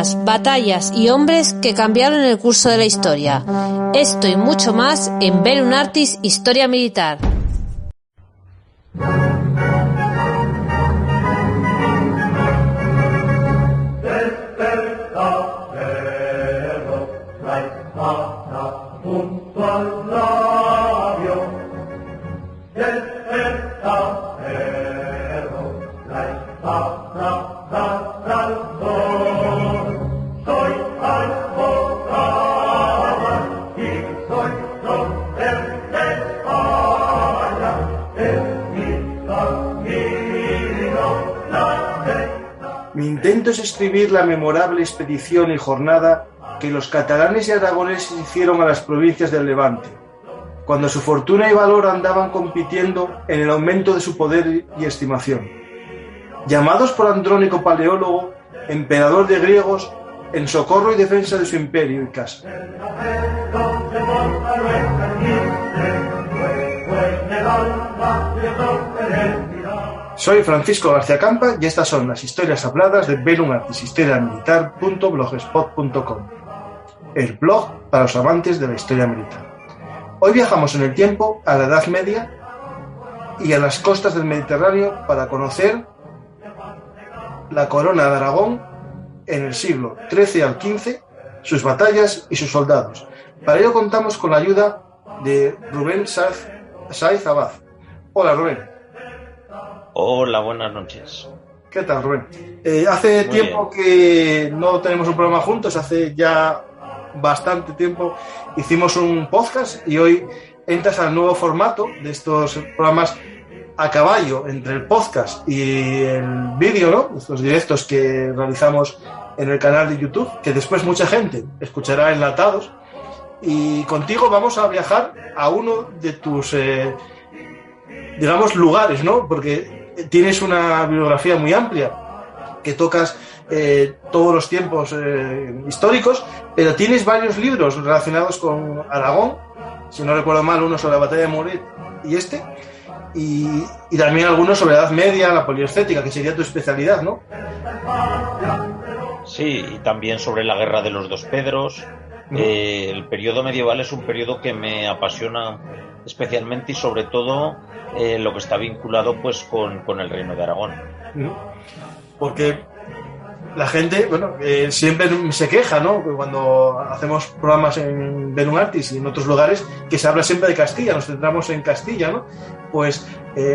personas, batallas y hombres que cambiaron el curso de la historia. Esto y mucho más en Bellum Artis Historia Militar. Mi intento es escribir la memorable expedición y jornada que los catalanes y aragoneses hicieron a las provincias del Levante, cuando su fortuna y valor andaban compitiendo en el aumento de su poder y estimación. Llamados por Andrónico Paleólogo, emperador de griegos, en socorro y defensa de su imperio y casa. Soy Francisco García Campa y estas son las historias habladas de Bellum Artis historiamilitar.blogspot.com, el blog para los amantes de la historia militar. Hoy viajamos en el tiempo a la Edad Media y a las costas del Mediterráneo para conocer la corona de Aragón en el siglo XIII al XV, sus batallas y sus soldados. Para ello contamos con la ayuda de Rubén Sáez Abad. Hola, Rubén. Hola, buenas noches. ¿Qué tal, Rubén? Hace tiempo que no tenemos un programa juntos, hace ya bastante tiempo hicimos un podcast y hoy entras al nuevo formato de estos programas a caballo entre el podcast y el vídeo, ¿no? Estos directos que realizamos en el canal de YouTube, que después mucha gente escuchará enlatados, y contigo vamos a viajar a uno de tus, digamos, lugares, ¿no? Porque tienes una bibliografía muy amplia, que tocas todos los tiempos históricos, pero tienes varios libros relacionados con Aragón, si no recuerdo mal, uno sobre la batalla de Muret y también algunos sobre la Edad Media, la poliescética, que sería tu especialidad, ¿no? Sí, y también sobre la Guerra de los Dos Pedros. El periodo medieval es un periodo que me apasiona especialmente y sobre todo lo que está vinculado pues con el Reino de Aragón. Porque la gente, siempre se queja, ¿no? Cuando hacemos programas en Bellum Artis y en otros lugares, que se habla siempre de Castilla, nos centramos en Castilla, ¿no? Pues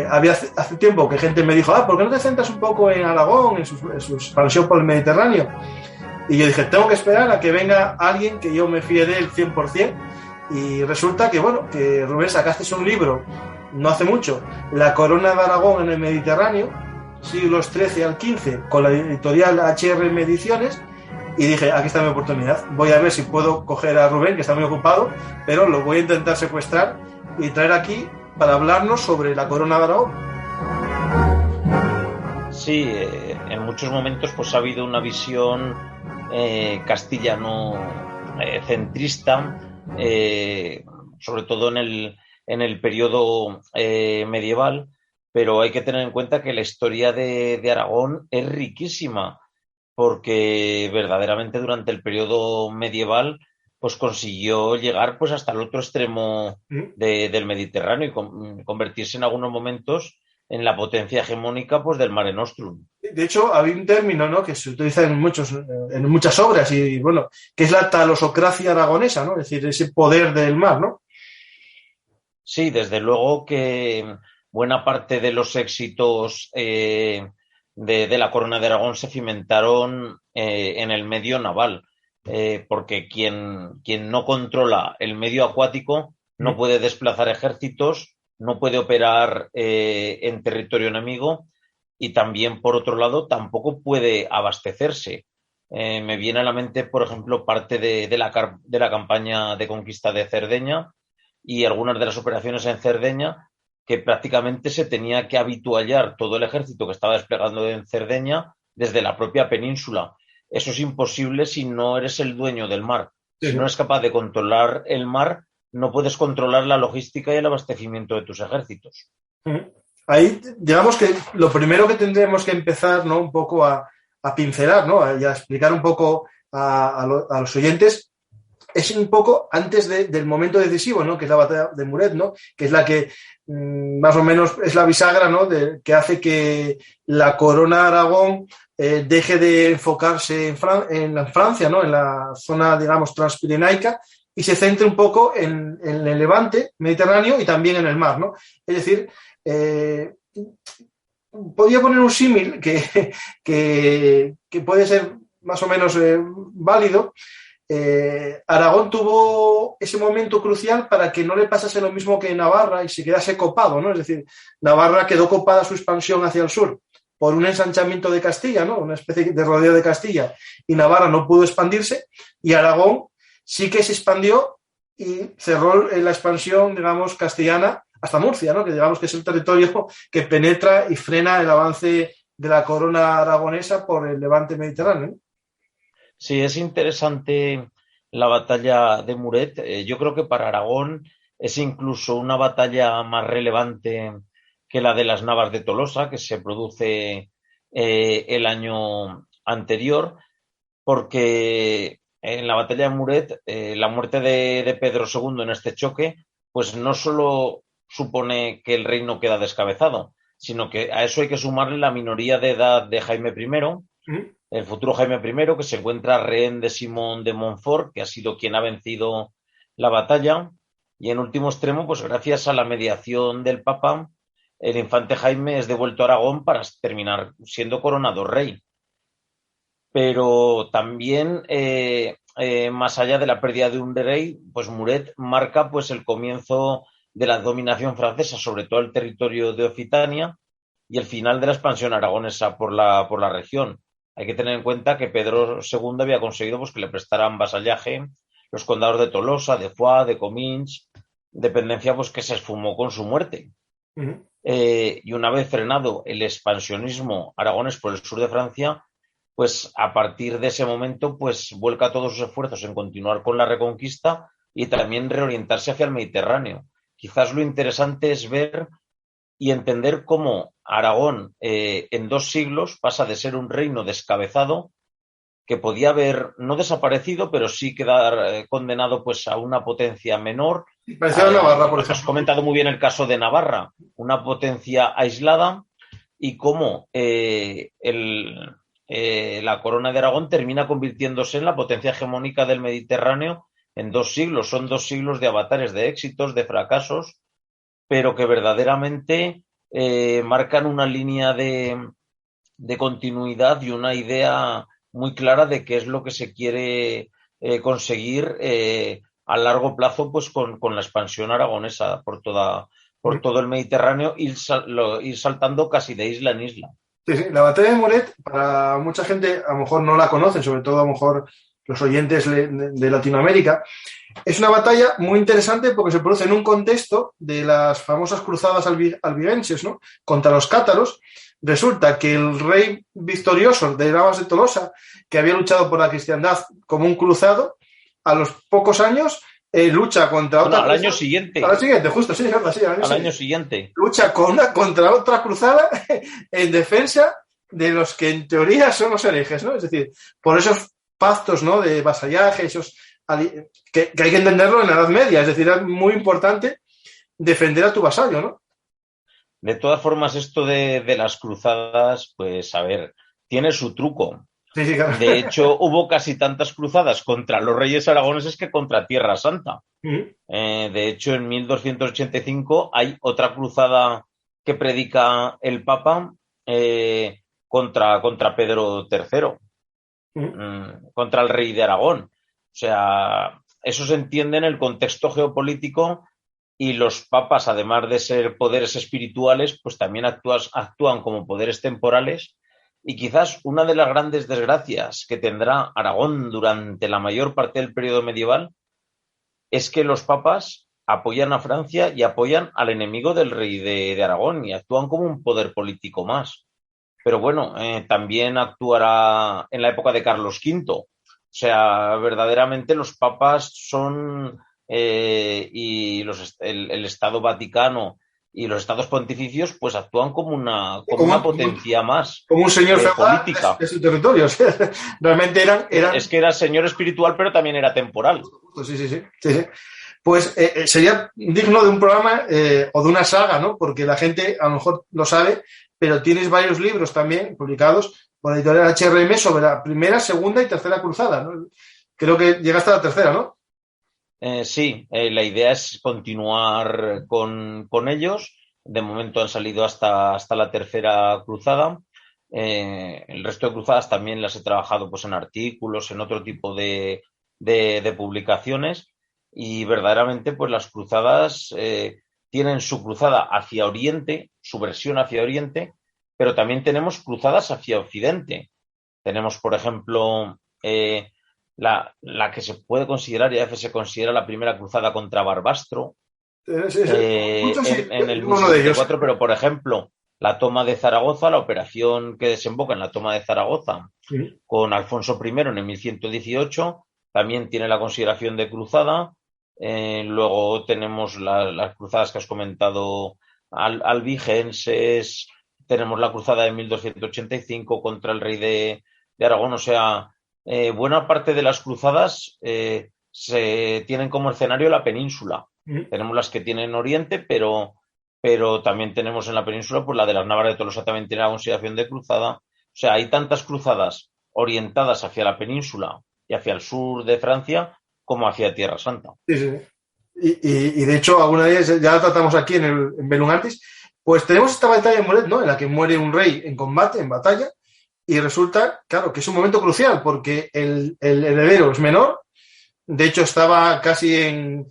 había hace tiempo que gente me dijo, ¿por qué no te centras un poco en Aragón, en su expansión por el Mediterráneo? Y yo dije, tengo que esperar a que venga alguien que yo me fíe de él 100%, y resulta que, que Rubén, sacaste un libro no hace mucho, La corona de Aragón en el Mediterráneo, siglos XIII al XV, con la editorial HRM Ediciones, y dije, aquí está mi oportunidad, voy a ver si puedo coger a Rubén, que está muy ocupado, pero lo voy a intentar secuestrar y traer aquí para hablarnos sobre la corona de Aragón. Sí, en muchos momentos pues ha habido una visión castellano centrista, sobre todo en el periodo medieval, pero hay que tener en cuenta que la historia de Aragón es riquísima, porque verdaderamente durante el periodo medieval pues consiguió llegar pues hasta el otro extremo del Mediterráneo y convertirse en algunos momentos en la potencia hegemónica pues del Mare Nostrum. De hecho, había un término, ¿no?, que se utiliza en muchas obras y que es la talosocracia aragonesa, ¿no? Es decir, ese poder del mar, ¿no? Sí, desde luego que buena parte de los éxitos de la corona de Aragón se cimentaron en el medio naval, porque quien no controla el medio acuático no puede desplazar ejércitos, no puede operar en territorio enemigo y también, por otro lado, tampoco puede abastecerse. Me viene a la mente, por ejemplo, parte de la campaña de conquista de Cerdeña y algunas de las operaciones en Cerdeña, que prácticamente se tenía que habituallar todo el ejército que estaba desplegando en Cerdeña desde la propia península. Eso es imposible si no eres el dueño del mar. Si no eres capaz de controlar el mar, no puedes controlar la logística y el abastecimiento de tus ejércitos. Ahí, digamos que lo primero que tendremos que empezar, ¿no?, un poco a pincelar, ¿no?, y a explicar un poco a los oyentes, es un poco antes del momento decisivo, ¿no? Que es la batalla de Muret, ¿no? Que es la que más o menos es la bisagra, ¿no? Que hace que la corona de Aragón deje de enfocarse en Francia, ¿no? En la zona, digamos, transpirenaica, y se centre un poco en el levante mediterráneo y también en el mar, ¿no? Es decir, podría poner un símil que puede ser más o menos válido. Aragón tuvo ese momento crucial para que no le pasase lo mismo que Navarra y se quedase copado, ¿no? Es decir, Navarra quedó copada su expansión hacia el sur por un ensanchamiento de Castilla, ¿no? Una especie de rodeo de Castilla, y Navarra no pudo expandirse, y Aragón sí que se expandió y cerró la expansión, digamos, castellana hasta Murcia, ¿no? Que digamos que es el territorio que penetra y frena el avance de la corona aragonesa por el levante mediterráneo, ¿no? Sí, es interesante la batalla de Muret. Yo creo que para Aragón es incluso una batalla más relevante que la de las Navas de Tolosa, que se produce el año anterior, porque en la batalla de Muret, la muerte de Pedro II en este choque, pues no solo supone que el reino queda descabezado, sino que a eso hay que sumarle la minoría de edad de Jaime I, el futuro Jaime I, que se encuentra rehén de Simón de Montfort, que ha sido quien ha vencido la batalla, y en último extremo, pues gracias a la mediación del Papa, el infante Jaime es devuelto a Aragón para terminar siendo coronado rey. Pero también, más allá de la pérdida de un rey, pues Muret marca pues el comienzo de la dominación francesa sobre todo el territorio de Occitania y el final de la expansión aragonesa por la región. Hay que tener en cuenta que Pedro II había conseguido pues, que le prestaran vasallaje los condados de Tolosa, de Foix, de Comminges, dependencia pues, que se esfumó con su muerte. Uh-huh. Y una vez frenado el expansionismo aragonés por el sur de Francia, pues a partir de ese momento pues vuelca todos sus esfuerzos en continuar con la reconquista y también reorientarse hacia el Mediterráneo. Quizás lo interesante es ver y entender cómo Aragón en 2 siglos pasa de ser un reino descabezado que podía haber no desaparecido, pero sí quedar condenado pues a una potencia menor. Parecía Navarra, por ejemplo. Has comentado muy bien el caso de Navarra, una potencia aislada, y cómo la corona de Aragón termina convirtiéndose en la potencia hegemónica del Mediterráneo en 2 siglos. Son 2 siglos de avatares, de éxitos, de fracasos, pero que verdaderamente marcan una línea de continuidad y una idea muy clara de qué es lo que se quiere conseguir a largo plazo pues con la expansión aragonesa por todo el Mediterráneo, ir saltando casi de isla en isla. Sí, sí. La batalla de Muret, para mucha gente a lo mejor no la conocen, sobre todo a lo mejor los oyentes de Latinoamérica. Es una batalla muy interesante porque se produce en un contexto de las famosas cruzadas albigenses, ¿no? Contra los cátaros. Resulta que el rey victorioso de Navas de Tolosa, que había luchado por la cristiandad como un cruzado, a los pocos años lucha contra otra. Al año siguiente. Al año siguiente, justo, sí, sí, al año siguiente. Lucha contra otra cruzada en defensa de los que en teoría son los herejes, ¿no? Es decir, por esos pactos, ¿no? De vasallaje, esos que hay que entenderlo en la Edad Media, es decir, es muy importante defender a tu vasallo, ¿no? De todas formas, esto de las cruzadas, pues a ver, tiene su truco. Sí, sí, claro. De hecho, hubo casi tantas cruzadas contra los reyes aragoneses que contra Tierra Santa. Uh-huh. De hecho, en 1285 hay otra cruzada que predica el Papa contra Pedro III, uh-huh. Contra el rey de Aragón. O sea, eso se entiende en el contexto geopolítico, y los papas, además de ser poderes espirituales, pues también actúan como poderes temporales. Y quizás una de las grandes desgracias que tendrá Aragón durante la mayor parte del periodo medieval es que los papas apoyan a Francia y apoyan al enemigo del rey de Aragón y actúan como un poder político más. Pero bueno, también actuará en la época de Carlos V. O sea, verdaderamente los papas son, y el Estado Vaticano y los estados pontificios pues actúan como una potencia más como un señor feudal política de su territorio. Realmente eran... Es que era señor espiritual, pero también era temporal. Sí. Pues sería digno de un programa o de una saga, ¿no? Porque la gente a lo mejor lo sabe, pero tienes varios libros también publicados por la editorial HRM sobre la primera, segunda y tercera cruzada, ¿no? Creo que llega hasta la tercera, ¿no? Sí, la idea es continuar con ellos. De momento han salido hasta la tercera cruzada. El resto de cruzadas también las he trabajado pues, en artículos, en otro tipo de publicaciones. Y verdaderamente, pues las cruzadas tienen su cruzada hacia Oriente, su versión hacia Oriente, pero también tenemos cruzadas hacia Occidente. Tenemos, por ejemplo, la que se puede considerar, y a veces se considera la primera cruzada contra Barbastro, en el 1074, pero por ejemplo, la toma de Zaragoza, la operación que desemboca en la toma de Zaragoza con Alfonso I en el 1118, también tiene la consideración de cruzada. Luego tenemos las cruzadas que has comentado albigenses, tenemos la cruzada de 1285 contra el rey de Aragón, o sea, buena parte de las cruzadas se tienen como escenario la península. Tenemos las que tienen Oriente, pero también tenemos en la península pues la de las Navas de Tolosa también tiene la consideración de cruzada. O sea, hay tantas cruzadas orientadas hacia la península y hacia el sur de Francia como hacia Tierra Santa. Sí. Y de hecho, alguna de ellas ya la tratamos aquí en Bellum Artis. Pues tenemos esta batalla en Muret, ¿no? En la que muere un rey en combate, en batalla, y resulta, claro, que es un momento crucial porque el heredero es menor. De hecho, estaba casi en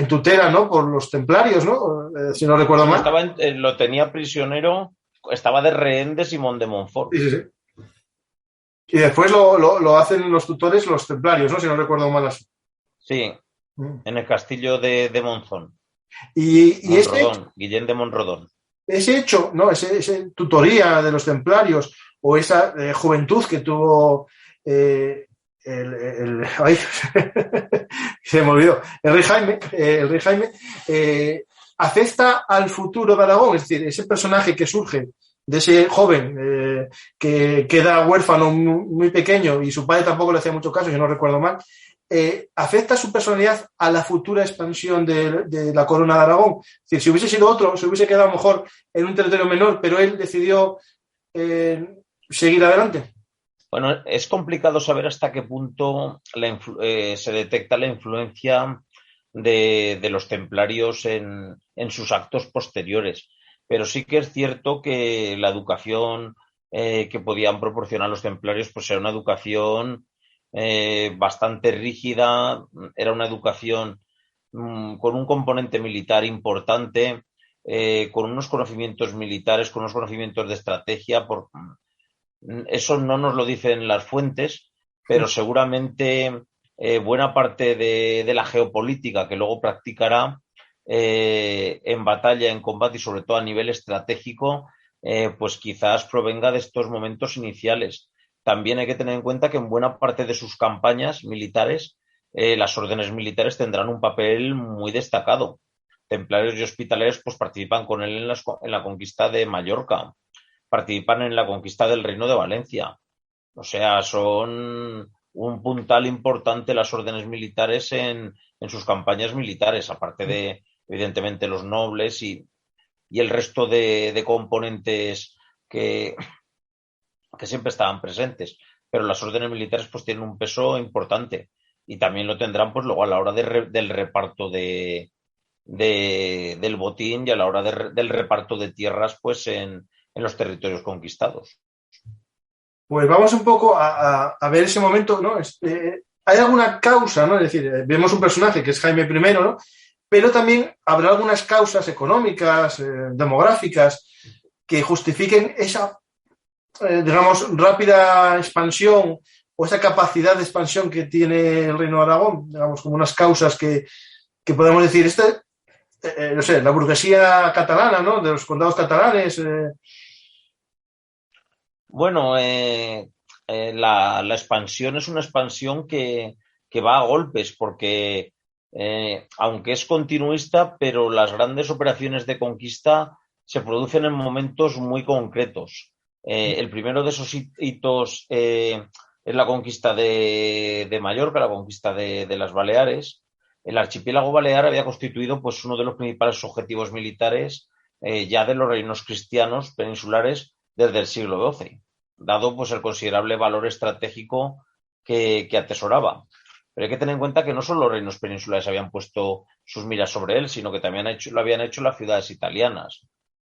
tutela, ¿no? Por los templarios, ¿no? Si no recuerdo mal. Lo tenía prisionero, estaba de rehén de Simón de Montfort. Sí. Y después lo hacen los tutores, los templarios, ¿no? Si no recuerdo mal así. Sí, en el castillo de Monzón. Y Guillén de Monrodón. Ese hecho, ¿no? Ese tutoría de los templarios o esa juventud que tuvo ay, se me olvidó, el rey Jaime afecta al futuro de Aragón, es decir, ese personaje que surge de ese joven que queda huérfano muy pequeño y su padre tampoco le hacía mucho caso, si no recuerdo mal, afecta su personalidad a la futura expansión de la corona de Aragón. Es decir, si hubiese sido otro, se hubiese quedado a lo mejor en un territorio menor, pero él decidió seguir adelante. Bueno, es complicado saber hasta qué punto se detecta la influencia de los templarios en sus actos posteriores, pero sí que es cierto que la educación que podían proporcionar los templarios pues era una educación bastante rígida, era una educación con un componente militar importante, con unos conocimientos militares, con unos conocimientos de estrategia. Eso no nos lo dicen las fuentes, pero seguramente buena parte de la geopolítica que luego practicará en batalla, en combate y sobre todo a nivel estratégico, pues quizás provenga de estos momentos iniciales. También hay que tener en cuenta que en buena parte de sus campañas militares, las órdenes militares tendrán un papel muy destacado. Templarios y hospitaleros pues participan con él en la conquista de Mallorca, participan en la conquista del Reino de Valencia. O sea, son un puntal importante las órdenes militares en sus campañas militares, aparte de, evidentemente, los nobles y el resto de componentes que siempre estaban presentes. Pero las órdenes militares pues tienen un peso importante y también lo tendrán pues luego a la hora del reparto del botín y a la hora del reparto de tierras pues en los territorios conquistados. Pues vamos un poco a ver ese momento, ¿no? ¿Hay alguna causa, ¿no? Es decir, vemos un personaje que es Jaime I, ¿no? Pero también habrá algunas causas económicas, demográficas, que justifiquen esa, digamos, rápida expansión o esa capacidad de expansión que tiene el Reino de Aragón, digamos, como unas causas que podemos decir, no sé, la burguesía catalana, ¿no? De los condados catalanes. Bueno, la expansión es una expansión que va a golpes porque aunque es continuista, pero las grandes operaciones de conquista se producen en momentos muy concretos. El primero de esos hitos es la conquista de Mallorca, la conquista de las Baleares. El archipiélago balear había constituido pues, uno de los principales objetivos militares ya de los reinos cristianos peninsulares desde el siglo XII, dado pues, el considerable valor estratégico que atesoraba. Pero hay que tener en cuenta que no solo los reinos peninsulares habían puesto sus miras sobre él, sino que también lo habían hecho las ciudades italianas.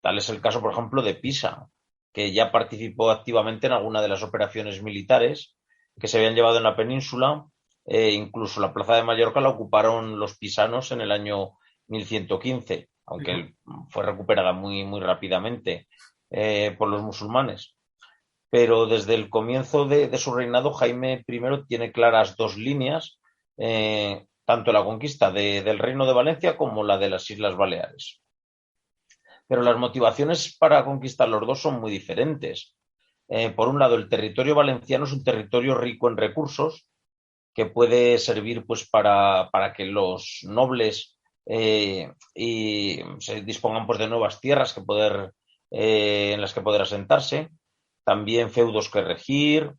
Tal es el caso, por ejemplo, de Pisa, que ya participó activamente en alguna de las operaciones militares que se habían llevado en la península. Incluso la plaza de Mallorca la ocuparon los pisanos en el año 1115, aunque fue recuperada muy, muy rápidamente por los musulmanes. Pero desde el comienzo de su reinado, Jaime I tiene claras dos líneas, tanto la conquista del Reino de Valencia como la de las Islas Baleares. Pero las motivaciones para conquistar los dos son muy diferentes. Por un lado, el territorio valenciano es un territorio rico en recursos que puede servir pues, para que los nobles se dispongan pues, de nuevas tierras en las que poder asentarse. También feudos que regir,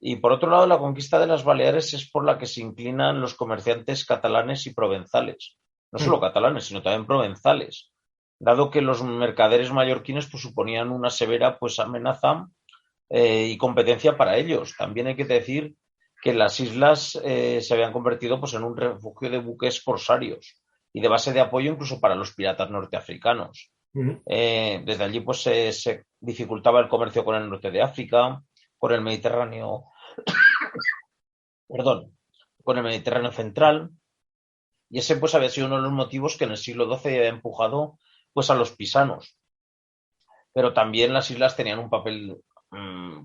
y por otro lado la conquista de las Baleares es por la que se inclinan los comerciantes catalanes y provenzales, no solo catalanes, sino también provenzales, dado que los mercaderes mallorquines pues, suponían una severa pues, amenaza y competencia para ellos. También hay que decir que las islas se habían convertido pues, en un refugio de buques corsarios y de base de apoyo incluso para los piratas norteafricanos. Desde allí pues se dificultaba el comercio con el norte de África, con el Mediterráneo, con el Mediterráneo central, y ese pues había sido uno de los motivos que en el siglo XII había empujado pues a los pisanos. Pero también las islas tenían un papel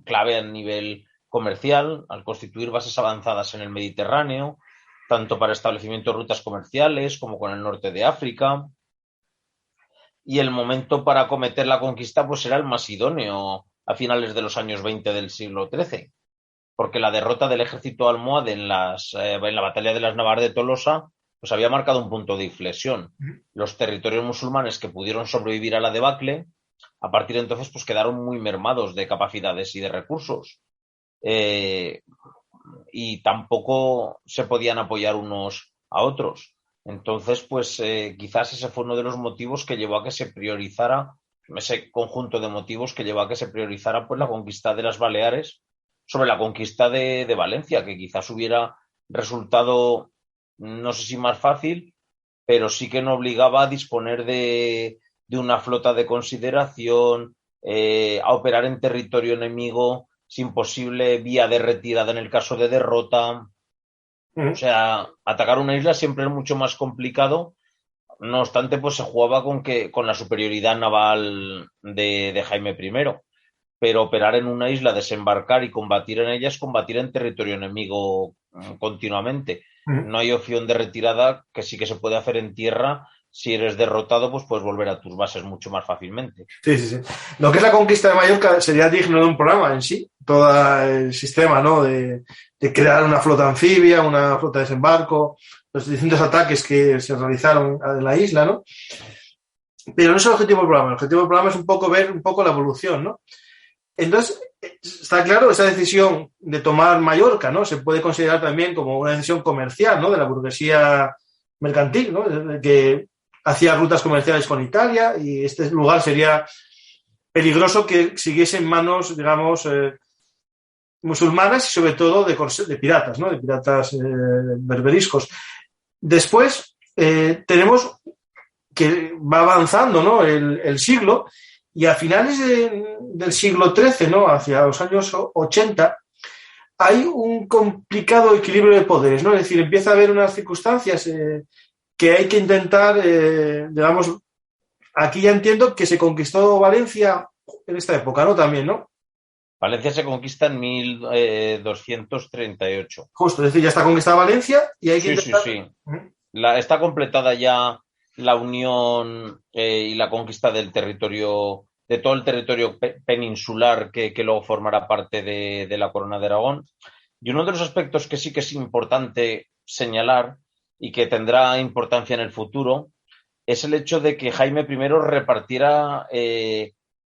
clave a nivel comercial, al constituir bases avanzadas en el Mediterráneo, tanto para establecimiento de rutas comerciales como con el norte de África. Y el momento para acometer la conquista pues era el más idóneo a finales de los años 20 del siglo XIII, porque la derrota del ejército almohade en la batalla de las Navas de Tolosa pues había marcado un punto de inflexión. Los territorios musulmanes que pudieron sobrevivir a la debacle, a partir de entonces pues quedaron muy mermados de capacidades y de recursos, y tampoco se podían apoyar unos a otros. Entonces, pues quizás ese fue uno de los motivos que llevó a que se priorizara, ese conjunto de motivos que llevó a que se priorizara pues la conquista de las Baleares sobre la conquista de Valencia, que quizás hubiera resultado, no sé si más fácil, pero sí que no obligaba a disponer de una flota de consideración, a operar en territorio enemigo sin posible vía de retirada en el caso de derrota. O sea, atacar una isla siempre es mucho más complicado. No obstante, pues se jugaba con la superioridad naval de Jaime I. Pero operar en una isla, desembarcar y combatir en ella es combatir en territorio enemigo continuamente. No hay opción de retirada, que sí que se puede hacer en tierra. Si eres derrotado, pues puedes volver a tus bases mucho más fácilmente. Sí. Lo que es la conquista de Mallorca sería digno de un programa en sí. Todo el sistema, ¿no? De crear una flota anfibia, una flota de desembarco, los distintos ataques que se realizaron en la isla, ¿no? Pero no es el objetivo del programa. El objetivo del programa es ver un poco la evolución, ¿no? Entonces, está claro, esa decisión de tomar Mallorca, ¿no? Se puede considerar también como una decisión comercial, ¿no? De la burguesía mercantil, ¿no? Que hacía rutas comerciales con Italia, y este lugar sería peligroso que siguiese en manos, digamos, musulmanas y sobre todo de piratas, ¿no? De piratas berberiscos. Después tenemos que va avanzando, ¿no? El siglo, y a finales del siglo XIII, ¿no? Hacia los años 80, hay un complicado equilibrio de poderes, ¿no? Es decir, empieza a haber unas circunstancias que hay que intentar, digamos, aquí ya entiendo que se conquistó Valencia en esta época, ¿no? También, ¿no? Valencia se conquista en 1238. Justo, es decir, ya está conquistada Valencia y hay que intentar... Sí. Está completada ya la unión y la conquista del territorio, de todo el territorio peninsular que luego formará parte de la Corona de Aragón. Y uno de los aspectos que sí que es importante señalar, y que tendrá importancia en el futuro, es el hecho de que Jaime I repartiera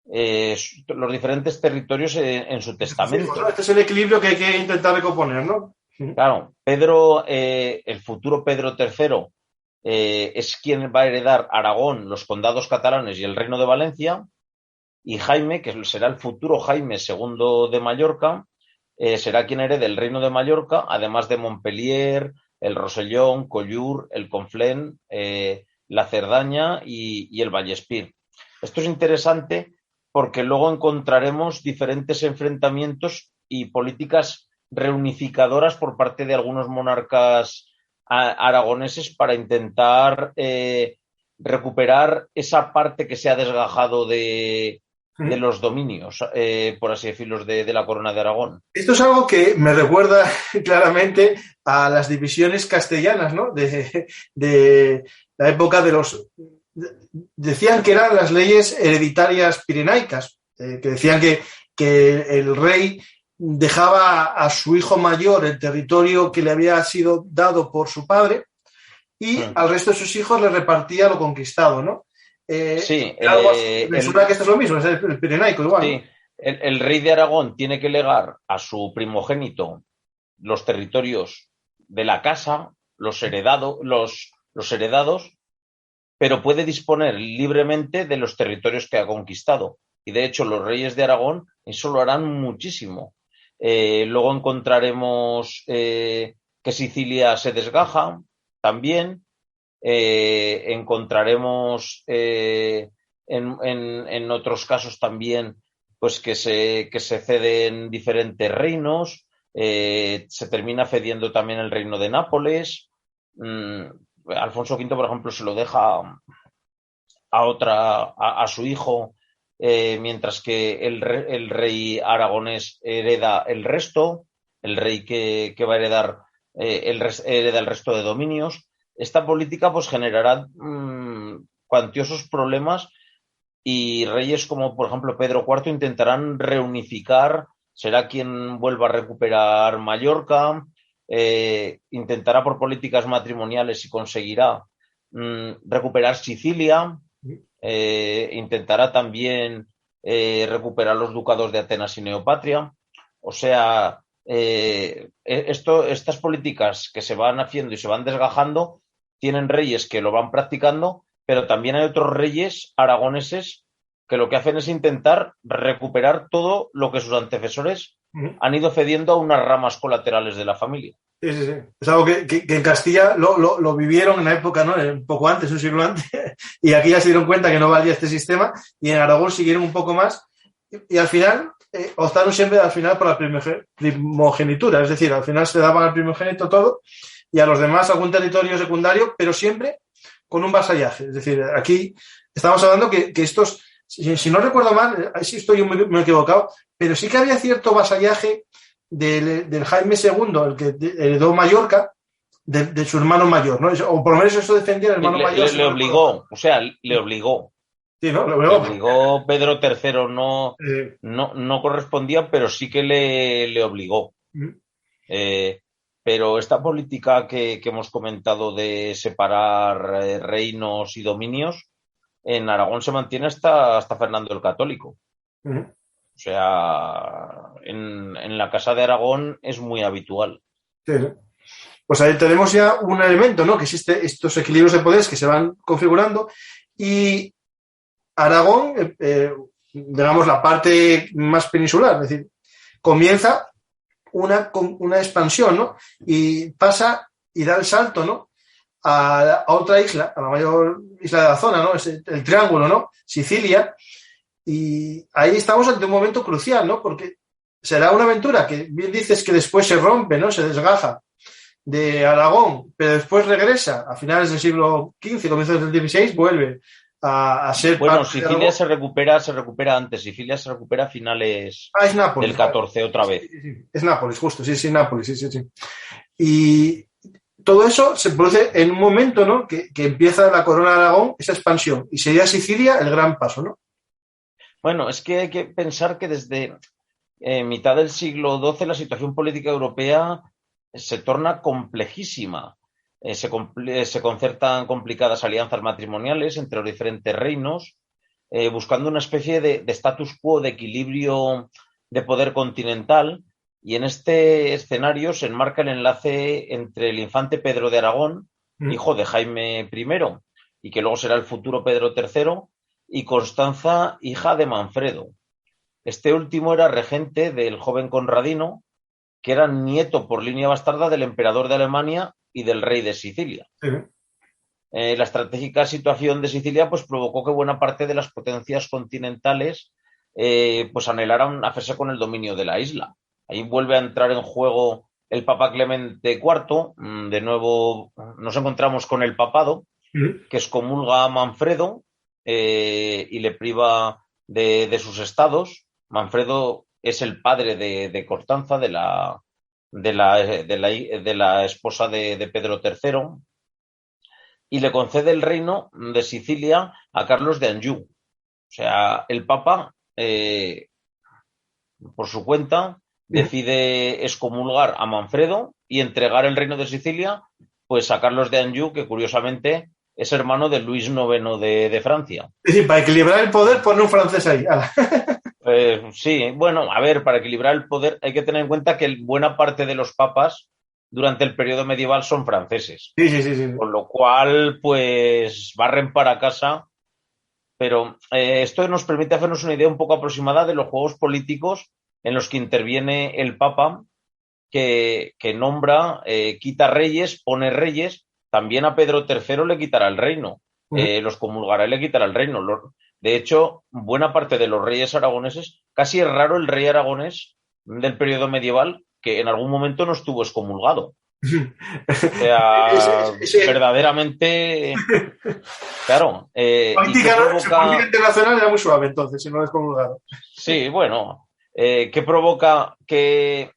los diferentes territorios en su testamento. Sí, pues, este es el equilibrio que hay que intentar recomponer, ¿no? Claro, Pedro, el futuro Pedro III, es quien va a heredar Aragón, los condados catalanes y el reino de Valencia, y Jaime, que será el futuro Jaime II de Mallorca, será quien herede el reino de Mallorca, además de Montpellier, el Rosellón, Collioure, el Conflent, la Cerdaña y el Vallespir. Esto es interesante porque luego encontraremos diferentes enfrentamientos y políticas reunificadoras por parte de algunos monarcas aragoneses para intentar recuperar esa parte que se ha desgajado de los dominios, por así decirlo, de la corona de Aragón. Esto es algo que me recuerda claramente a las divisiones castellanas, ¿no? De la época de los... Decían que eran las leyes hereditarias pirenaicas, que decían que el rey dejaba a su hijo mayor el territorio que le había sido dado por su padre y al resto de sus hijos le repartía lo conquistado, ¿no? Sí, me suena que esto es lo mismo, es el pirenaico igual. Sí, el rey de Aragón tiene que legar a su primogénito los territorios de la casa, los heredados, pero puede disponer libremente de los territorios que ha conquistado. Y de hecho, los reyes de Aragón eso lo harán muchísimo. Luego encontraremos que Sicilia se desgaja también. Encontraremos en otros casos también pues que se ceden diferentes reinos. Se termina cediendo también el reino de Nápoles. Alfonso V, por ejemplo, se lo deja a su hijo, mientras que el rey aragonés hereda el resto, el rey que va a heredar hereda el resto de dominios. Esta política pues generará cuantiosos problemas y reyes como por ejemplo Pedro IV intentarán reunificar, será quien vuelva a recuperar Mallorca, intentará por políticas matrimoniales y conseguirá recuperar Sicilia, intentará también recuperar los ducados de Atenas y Neopatria. O sea, estas políticas que se van haciendo y se van desgajando tienen reyes que lo van practicando, pero también hay otros reyes aragoneses que lo que hacen es intentar recuperar todo lo que sus antecesores han ido cediendo a unas ramas colaterales de la familia. Sí, sí, sí. Es algo que en Castilla lo vivieron en la época, ¿no? Un poco antes, un siglo antes, y aquí ya se dieron cuenta que no valía este sistema, y en Aragón siguieron un poco más, y al final optaron siempre al final por la primogenitura, es decir, al final se daban al primogénito todo, y a los demás algún territorio secundario, pero siempre con un vasallaje. Es decir, aquí estamos hablando que estos, si no recuerdo mal, ahí sí estoy muy equivocado, pero sí que había cierto vasallaje del Jaime II, el que heredó Mallorca, de su hermano mayor, ¿no? O por lo menos eso defendía el hermano mayor. Le obligó, o sea, le obligó. Sí, ¿no? Le obligó Pedro III, no correspondía, pero sí que le obligó. Pero esta política que hemos comentado de separar reinos y dominios, en Aragón se mantiene hasta Fernando el Católico. O sea, en la Casa de Aragón es muy habitual. Sí. Pues ahí tenemos ya un elemento, ¿no? Que existe estos equilibrios de poderes que se van configurando y Aragón, digamos, la parte más peninsular, es decir, comienza una expansión, ¿no? Y pasa y da el salto, ¿no? A otra isla, a la mayor isla de la zona, ¿no? Es el Triángulo, ¿no? Sicilia. Y ahí estamos ante un momento crucial, ¿no? Porque será una aventura que bien dices que después se rompe, ¿no? Se desgaja de Aragón, pero después regresa a finales del siglo XV, comienzos del XVI, vuelve a ser... Bueno, Sicilia se recupera antes. Sicilia se recupera a finales del XIV otra vez. Sí. Es Nápoles, justo, sí, Nápoles, sí. Y todo eso se produce en un momento, ¿no? Que empieza la corona de Aragón, esa expansión, y sería Sicilia el gran paso, ¿no? Bueno, es que hay que pensar que desde mitad del siglo XII la situación política europea se torna complejísima. Se concertan complicadas alianzas matrimoniales entre los diferentes reinos, buscando una especie de status quo, de equilibrio de poder continental, y en este escenario se enmarca el enlace entre el infante Pedro de Aragón, hijo de Jaime I, y que luego será el futuro Pedro III, y Constanza, hija de Manfredo. Este último era regente del joven Conradino, que era nieto por línea bastarda del emperador de Alemania y del rey de Sicilia. Sí. La estratégica situación de Sicilia pues provocó que buena parte de las potencias continentales pues anhelaran hacerse con el dominio de la isla. Ahí vuelve a entrar en juego el Papa Clemente IV. De nuevo nos encontramos con el papado, que excomulga a Manfredo y le priva de sus estados. Manfredo es el padre de Constanza, de la esposa de Pedro III, y le concede el reino de Sicilia a Carlos de Anjou. O sea, el Papa, por su cuenta, decide excomulgar a Manfredo y entregar el reino de Sicilia pues a Carlos de Anjou, que curiosamente es hermano de Luis IX de Francia. Es decir, para equilibrar el poder, pone un francés ahí. Sí, bueno, a ver, para equilibrar el poder hay que tener en cuenta que buena parte de los papas durante el periodo medieval son franceses. Sí. Con lo cual, pues, barren para casa. Pero esto nos permite hacernos una idea un poco aproximada de los juegos políticos en los que interviene el Papa, que nombra, quita reyes, pone reyes. También a Pedro III le quitará el reino. Los comulgará y le quitará el reino. De hecho, buena parte de los reyes aragoneses, casi es raro el rey aragonés del periodo medieval que en algún momento no estuvo excomulgado. O sea, verdaderamente, claro. Política internacional era muy suave entonces, si no lo excomulgado. Sí, bueno. ¿Qué provoca que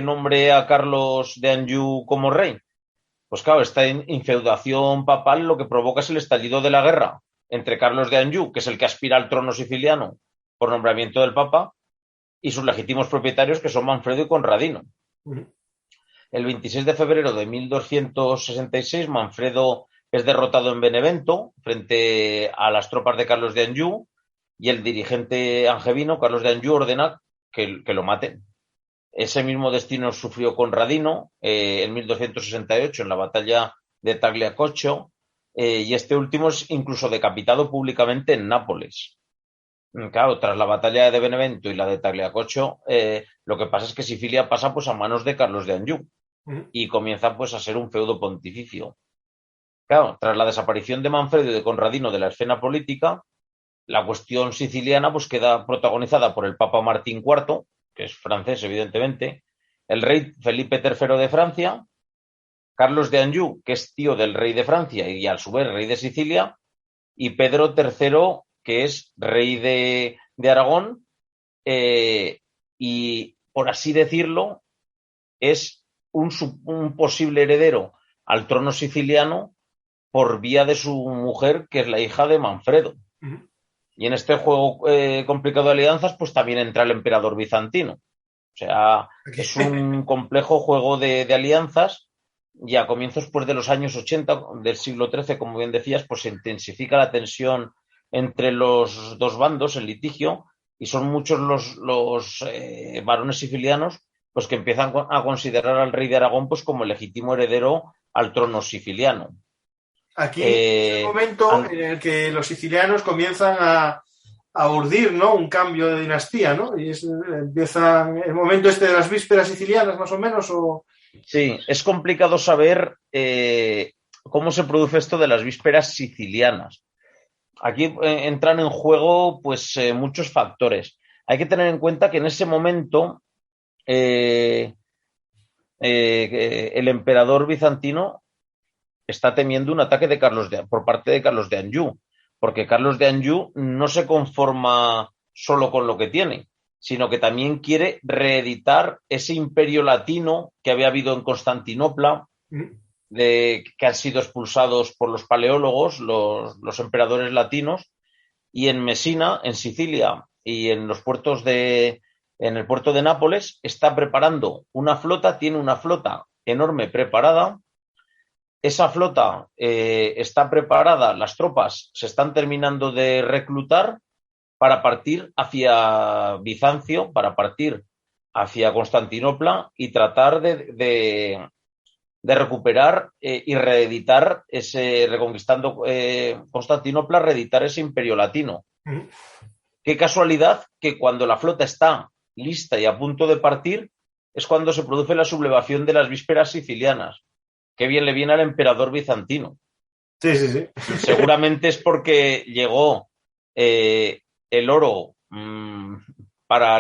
nombre a Carlos de Anjou como rey? Pues claro, esta infeudación papal lo que provoca es el estallido de la guerra entre Carlos de Anjou, que es el que aspira al trono siciliano por nombramiento del Papa, y sus legítimos propietarios, que son Manfredo y Conradino. El 26 de febrero de 1266, Manfredo es derrotado en Benevento frente a las tropas de Carlos de Anjou, y el dirigente angevino, Carlos de Anjou, ordena que lo maten. Ese mismo destino sufrió Conradino en 1268 en la batalla de Tagliacozzo, y este último es incluso decapitado públicamente en Nápoles. Claro, tras la batalla de Benevento y la de Tagliacozzo, lo que pasa es que Sicilia pasa pues a manos de Carlos de Anjou y comienza pues a ser un feudo pontificio. Claro, tras la desaparición de Manfredo y de Conradino de la escena política, la cuestión siciliana pues queda protagonizada por el Papa Martín IV, que es francés, evidentemente, el rey Felipe III de Francia, Carlos de Anjou, que es tío del rey de Francia y a su vez rey de Sicilia, y Pedro III, que es rey de Aragón, y por así decirlo, es un posible heredero al trono siciliano por vía de su mujer, que es la hija de Manfredo. Y en este juego complicado de alianzas, pues también entra el emperador bizantino. O sea, es un complejo juego de alianzas, y a comienzos pues, de los años 80 del siglo XIII, como bien decías, pues se intensifica la tensión entre los dos bandos, el litigio, y son muchos los varones sicilianos pues, que empiezan a considerar al rey de Aragón pues, como el legítimo heredero al trono siciliano. Aquí es el momento en el que los sicilianos comienzan a urdir, ¿no? Un cambio de dinastía, ¿no? Y empiezan el momento este de las vísperas sicilianas, más o menos, o... Sí, es complicado saber cómo se produce esto de las vísperas sicilianas. Aquí entran en juego pues muchos factores. Hay que tener en cuenta que en ese momento el emperador bizantino está temiendo un ataque por parte de Carlos de Anjou, porque Carlos de Anjou no se conforma solo con lo que tiene, sino que también quiere reeditar ese imperio latino que había habido en Constantinopla, que han sido expulsados por los paleólogos, los emperadores latinos, y en Mesina, en Sicilia y en el puerto de Nápoles está preparando una flota, tiene una flota enorme preparada, esa flota está preparada, las tropas se están terminando de reclutar para partir hacia Bizancio, para partir hacia Constantinopla y tratar de recuperar y reeditar reconquistando Constantinopla, reeditar ese imperio latino. Uh-huh. Qué casualidad que cuando la flota está lista y a punto de partir es cuando se produce la sublevación de las vísperas sicilianas. Qué bien le viene al emperador bizantino. Sí, sí, sí. Seguramente es porque llegó el oro para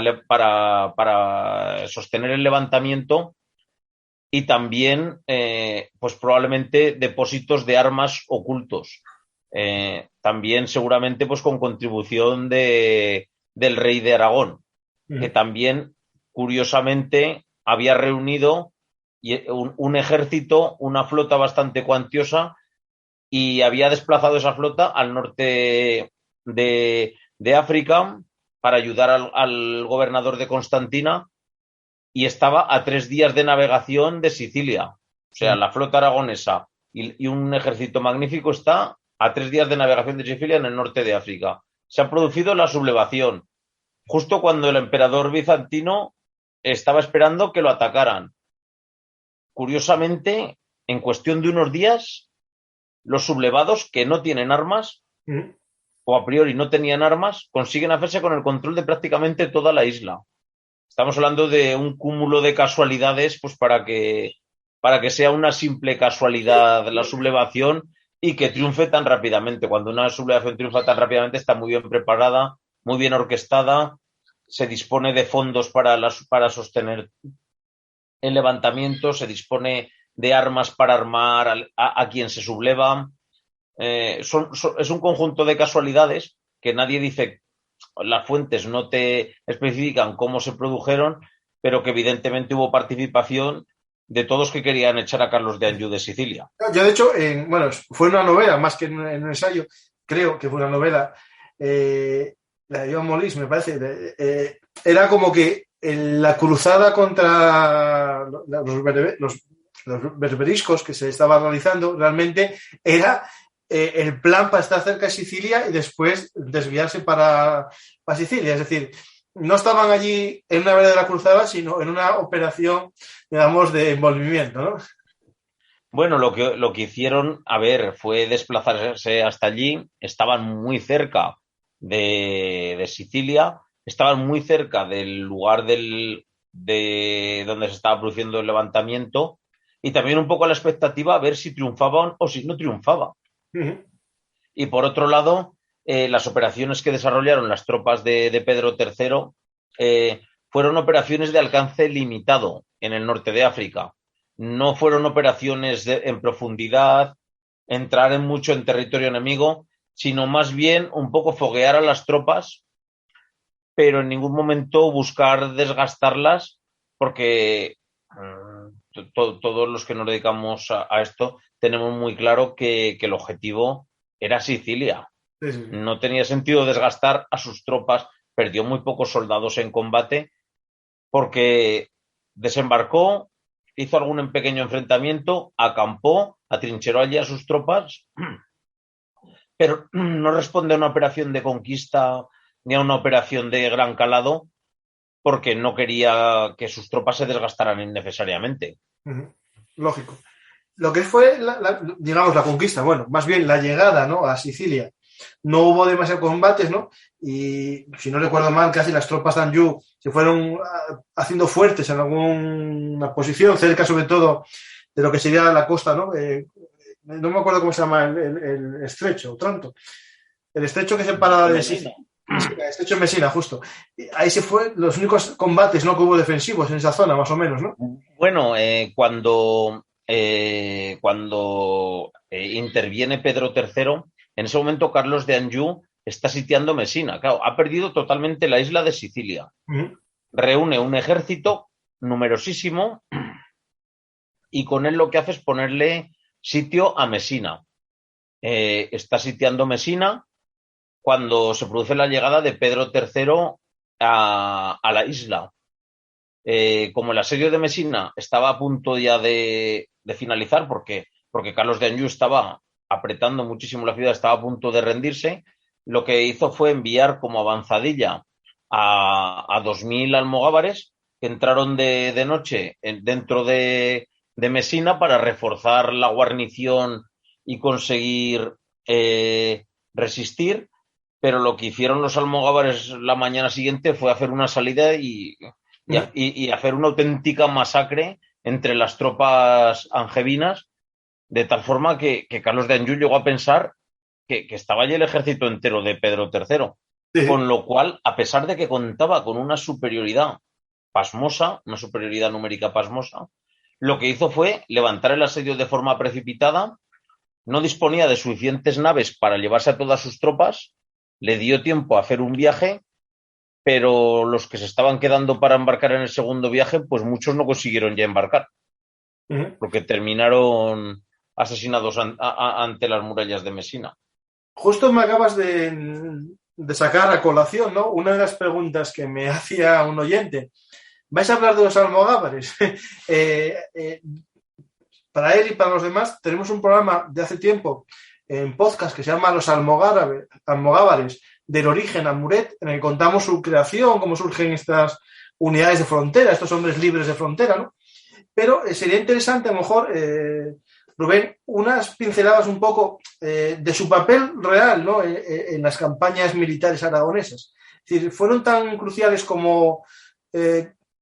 sostener el levantamiento y también, pues probablemente depósitos de armas ocultos. También seguramente pues con contribución del rey de Aragón, que también, curiosamente, había reunido un ejército, una flota bastante cuantiosa y había desplazado esa flota al norte de África para ayudar al gobernador de Constantina y estaba a 3 días de navegación de Sicilia. O sea, la flota aragonesa y un ejército magnífico está a 3 días de navegación de Sicilia en el norte de África. Se ha producido la sublevación, justo cuando el emperador bizantino estaba esperando que lo atacaran. Curiosamente, en cuestión de unos días, los sublevados que no tienen armas, o a priori no tenían armas, consiguen hacerse con el control de prácticamente toda la isla. Estamos hablando de un cúmulo de casualidades, pues para que sea una simple casualidad la sublevación y que triunfe tan rápidamente. Cuando una sublevación triunfa tan rápidamente está muy bien preparada, muy bien orquestada, se dispone de fondos para sostener el levantamiento, se dispone de armas para armar a quien se subleva. Es un conjunto de casualidades que nadie dice, las fuentes no te especifican cómo se produjeron, pero que evidentemente hubo participación de todos que querían echar a Carlos de Anjou de Sicilia. Yo, de hecho, fue una novela, más que en un ensayo, creo que fue una novela, la de Joan Molís, me parece, era como que la cruzada contra los berberiscos que se estaba realizando realmente era el plan para estar cerca de Sicilia y después desviarse para Sicilia. Es decir, no estaban allí en una verdadera cruzada, sino en una operación, digamos, de envolvimiento, ¿no? Bueno, lo que hicieron, fue desplazarse hasta allí. Estaban muy cerca de Sicilia, estaban muy cerca del lugar de donde se estaba produciendo el levantamiento y también un poco a la expectativa a ver si triunfaban o si no triunfaba. Uh-huh. Y por otro lado, las operaciones que desarrollaron las tropas de Pedro III fueron operaciones de alcance limitado en el norte de África. No fueron operaciones en profundidad, entrar mucho en territorio enemigo, sino más bien un poco foguear a las tropas, pero en ningún momento buscar desgastarlas, porque todos los que nos dedicamos a esto tenemos muy claro que el objetivo era Sicilia. Sí. No tenía sentido desgastar a sus tropas, perdió muy pocos soldados en combate, porque desembarcó, hizo algún pequeño enfrentamiento, acampó, atrincheró allí a sus tropas, pero no responde a una operación de conquista ni a una operación de gran calado, porque no quería que sus tropas se desgastaran innecesariamente. Uh-huh. Lógico. Lo que fue, digamos, la conquista, bueno, más bien la llegada, ¿no?, a Sicilia. No hubo demasiados combates, ¿no? Y si no recuerdo mal, casi las tropas de Anjou se fueron haciendo fuertes en alguna posición, cerca sobre todo de lo que sería la costa, ¿no? No me acuerdo cómo se llama el estrecho, Otranto. El estrecho que separa de Sicilia. El estrecho de Messina, justo. Ahí se fue los únicos combates, ¿no?, que hubo defensivos en esa zona, más o menos, ¿no? Bueno, cuando interviene Pedro III, en ese momento Carlos de Anjou está sitiando Messina. Claro, ha perdido totalmente la isla de Sicilia. Uh-huh. Reúne un ejército numerosísimo y con él lo que hace es ponerle sitio a Messina. Está sitiando Messina cuando se produce la llegada de Pedro III a la isla. Como el asedio de Messina estaba a punto ya de finalizar, porque porque Carlos de Anjou estaba apretando muchísimo la ciudad, estaba a punto de rendirse, lo que hizo fue enviar como avanzadilla a 2.000 almogávares que entraron de noche dentro de Mesina para reforzar la guarnición y conseguir resistir, pero lo que hicieron los almogávares la mañana siguiente fue hacer una salida y hacer una auténtica masacre entre las tropas angevinas, de tal forma que Carlos de Anjou llegó a pensar que estaba allí el ejército entero de Pedro III, Sí. con lo cual, a pesar de que contaba con una superioridad pasmosa, una superioridad numérica pasmosa, lo que hizo fue levantar el asedio de forma precipitada, no disponía de suficientes naves para llevarse a todas sus tropas, le dio tiempo a hacer un viaje, pero los que se estaban quedando para embarcar en el segundo viaje, pues muchos no consiguieron ya embarcar, porque terminaron asesinados ante las murallas de Mesina. Justo me acabas de sacar a colación, ¿no? Una de las preguntas que me hacía un oyente. ¿Vais a hablar de los almogávares? Para él y para los demás tenemos un programa de hace tiempo en podcast que se llama Los Almogávares del origen a Muret, en el que contamos su creación, cómo surgen estas unidades de frontera, estos hombres libres de frontera, ¿no? Pero sería interesante a lo mejor, Rubén, unas pinceladas un poco de su papel real, ¿no? En las campañas militares aragonesas. Es decir, ¿fueron tan cruciales como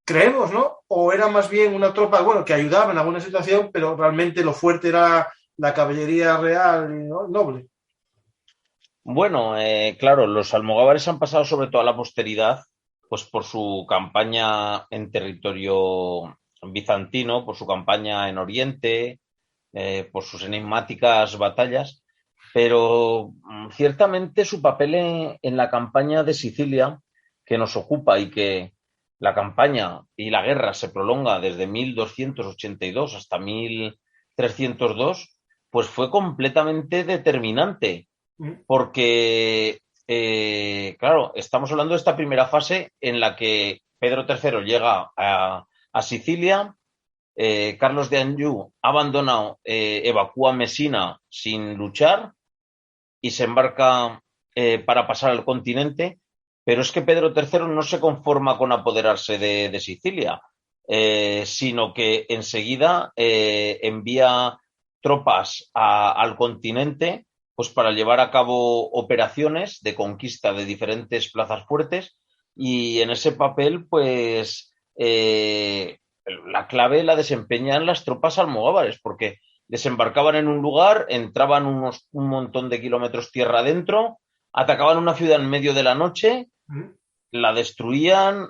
creemos, ¿no? ¿O era más bien una tropa, bueno, que ayudaba en alguna situación, pero realmente lo fuerte era la caballería real y noble? Bueno, claro, los almogávares han pasado sobre todo a la posteridad, pues por su campaña en territorio bizantino, por su campaña en Oriente, por sus enigmáticas batallas, pero ciertamente su papel en la campaña de Sicilia, que nos ocupa y que la campaña y la guerra se prolonga desde 1282 hasta 1302, pues fue completamente determinante, porque, claro, estamos hablando de esta primera fase en la que Pedro III llega a Sicilia, Carlos de Anjou abandona, evacúa Mesina sin luchar y se embarca para pasar al continente, pero es que Pedro III no se conforma con apoderarse de Sicilia, sino que enseguida envía tropas al continente, pues para llevar a cabo operaciones de conquista de diferentes plazas fuertes, y en ese papel, pues la clave la desempeñan las tropas almogávares, porque desembarcaban en un lugar, entraban un montón de kilómetros tierra adentro, atacaban una ciudad en medio de la noche, la destruían,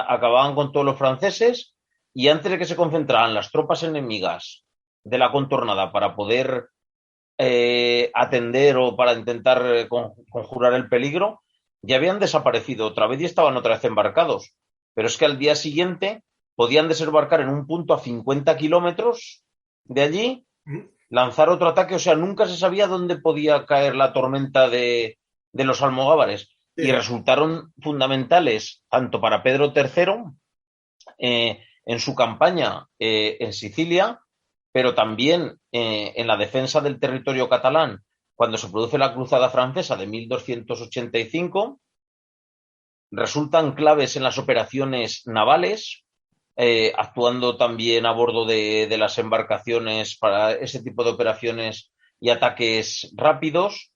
acababan con todos los franceses, y antes de que se concentraran las tropas enemigas de la contornada para poder atender o para intentar conjurar el peligro, ya habían desaparecido otra vez y estaban otra vez embarcados. Pero es que al día siguiente podían desembarcar en un punto a 50 kilómetros de allí, lanzar otro ataque, o sea, nunca se sabía dónde podía caer la tormenta de los almogávares, y resultaron fundamentales tanto para Pedro III en su campaña en Sicilia, pero también en la defensa del territorio catalán cuando se produce la cruzada francesa de 1285, resultan claves en las operaciones navales, actuando también a bordo de las embarcaciones para ese tipo de operaciones y ataques rápidos.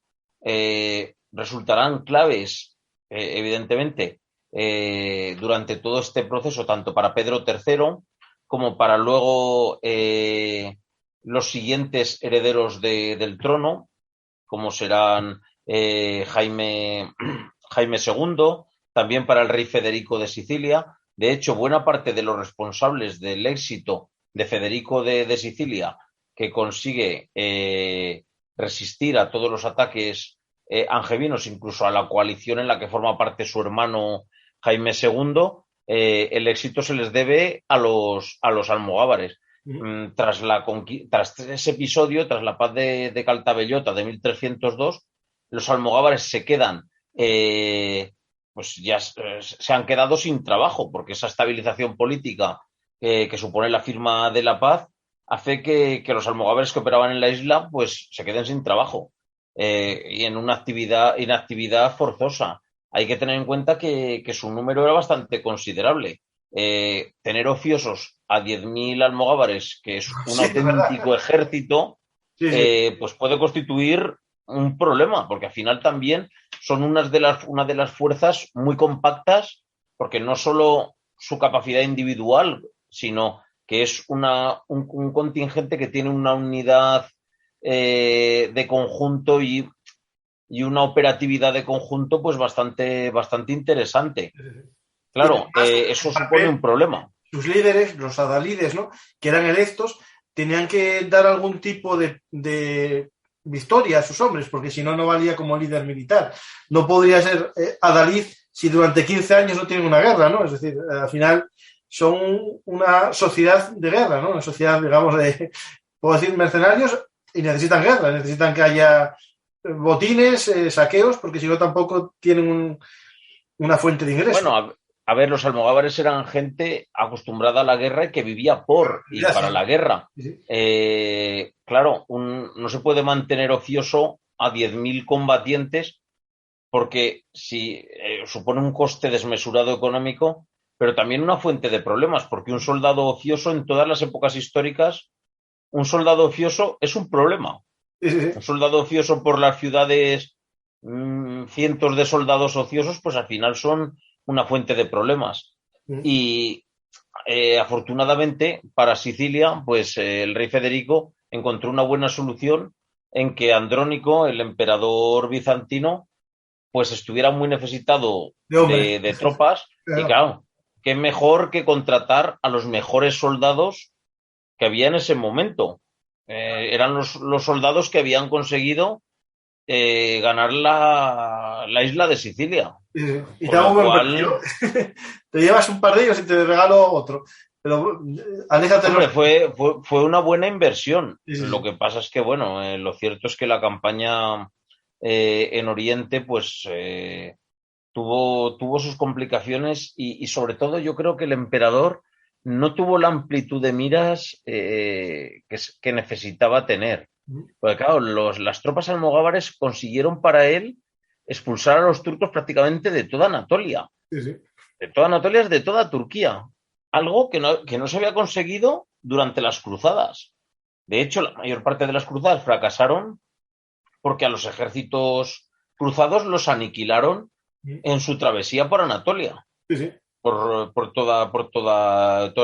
Resultarán claves, evidentemente, durante todo este proceso, tanto para Pedro III como para luego los siguientes herederos del trono, como serán Jaime II, también para el rey Federico de Sicilia. De hecho, buena parte de los responsables del éxito de Federico de Sicilia, que consigue resistir a todos los ataques angevinos, incluso a la coalición en la que forma parte su hermano Jaime II, el éxito se les debe a los almogávares. Tras ese episodio, tras la paz de Caltabellota de 1302, los almogávares se quedan, pues ya se han quedado sin trabajo, porque esa estabilización política que supone la firma de la paz, hace que los almogávares que operaban en la isla pues se queden sin trabajo y en una inactividad forzosa. Hay que tener en cuenta que su número era bastante considerable. Tener ociosos a 10.000 almogávares, que es un Sí, es verdad. auténtico ejército, Sí, sí. pues puede constituir un problema, porque al final también son una de las fuerzas muy compactas, porque no solo su capacidad individual, sino que es un contingente que tiene una unidad de conjunto y una operatividad de conjunto pues bastante interesante. Y Claro, además, eso en supone papel, un problema. sus líderes, los adalides, ¿no? Que eran electos, tenían que dar algún tipo de victoria a sus hombres, porque si no, no valía como líder militar. No podría ser adalid si durante 15 años no tienen una guerra, ¿no? Es decir, al final son una sociedad de guerra, ¿no? Una sociedad, digamos, puedo decir, mercenarios y necesitan guerra, necesitan que haya botines, saqueos, porque si no tampoco tienen una fuente de ingreso. Bueno, a ver, los almogávares eran gente acostumbrada a la guerra y que vivía por y Ya, sí, para la guerra. sí, Claro, no se puede mantener ocioso a 10.000 combatientes porque si supone un coste desmesurado económico, pero también una fuente de problemas, porque un soldado ocioso en todas las épocas históricas, un soldado ocioso es un problema. sí, sí, Un sí. soldado ocioso por las ciudades, cientos de soldados ociosos, pues al final son una fuente de problemas. Y afortunadamente para Sicilia, pues el rey Federico encontró una buena solución en que Andrónico, el emperador bizantino, pues estuviera muy necesitado De hombres. de tropas y Claro. claro, qué mejor que contratar a los mejores soldados que había en ese momento. Eran los soldados que habían conseguido ganar la isla de Sicilia. Y te Con hago un lo buen precio. cual, Te llevas un par de ellos y te regalo otro. Pero aléjate de los. hombre, fue una buena inversión. Sí, sí, Lo sí. que pasa es que, bueno, lo cierto es que la campaña en Oriente, pues tuvo sus complicaciones y sobre todo yo creo que el emperador no tuvo la amplitud de miras que necesitaba tener. Porque claro, las tropas almogávares consiguieron para él expulsar a los turcos prácticamente de toda Anatolia. Sí, sí. De toda Anatolia es de toda Turquía. Algo que no se había conseguido durante las cruzadas. De hecho, la mayor parte de las cruzadas fracasaron porque a los ejércitos cruzados los aniquilaron en su travesía por Anatolia, Sí, sí. todo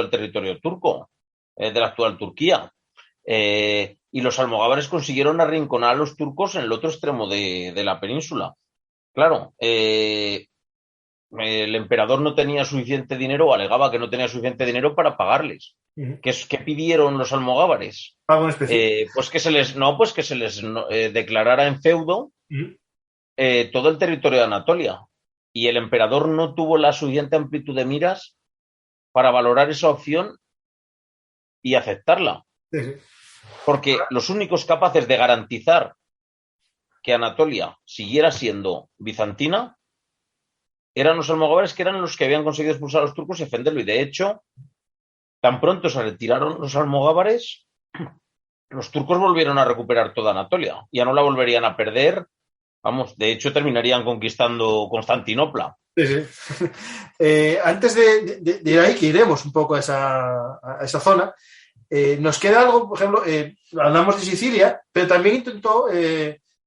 el territorio turco, de la actual Turquía. Y los almogávares consiguieron arrinconar a los turcos en el otro extremo de la península. Claro, el emperador no tenía suficiente dinero o alegaba que no tenía suficiente dinero para pagarles. ¿Qué pidieron los almogávares? Pago en especie. Pues que se les declarara en feudo todo el territorio de Anatolia. Y el emperador no tuvo la suficiente amplitud de miras para valorar esa opción y aceptarla. Sí, sí. Porque los únicos capaces de garantizar que Anatolia siguiera siendo bizantina eran los almogávares, que eran los que habían conseguido expulsar a los turcos y defenderlo. Y de hecho, tan pronto se retiraron los almogávares, los turcos volvieron a recuperar toda Anatolia. Ya no la volverían a perder. Vamos, de hecho, terminarían conquistando Constantinopla. Sí, sí. Antes de ir ahí, que iremos un poco a esa zona, nos queda algo, por ejemplo, hablamos de Sicilia, pero también intentó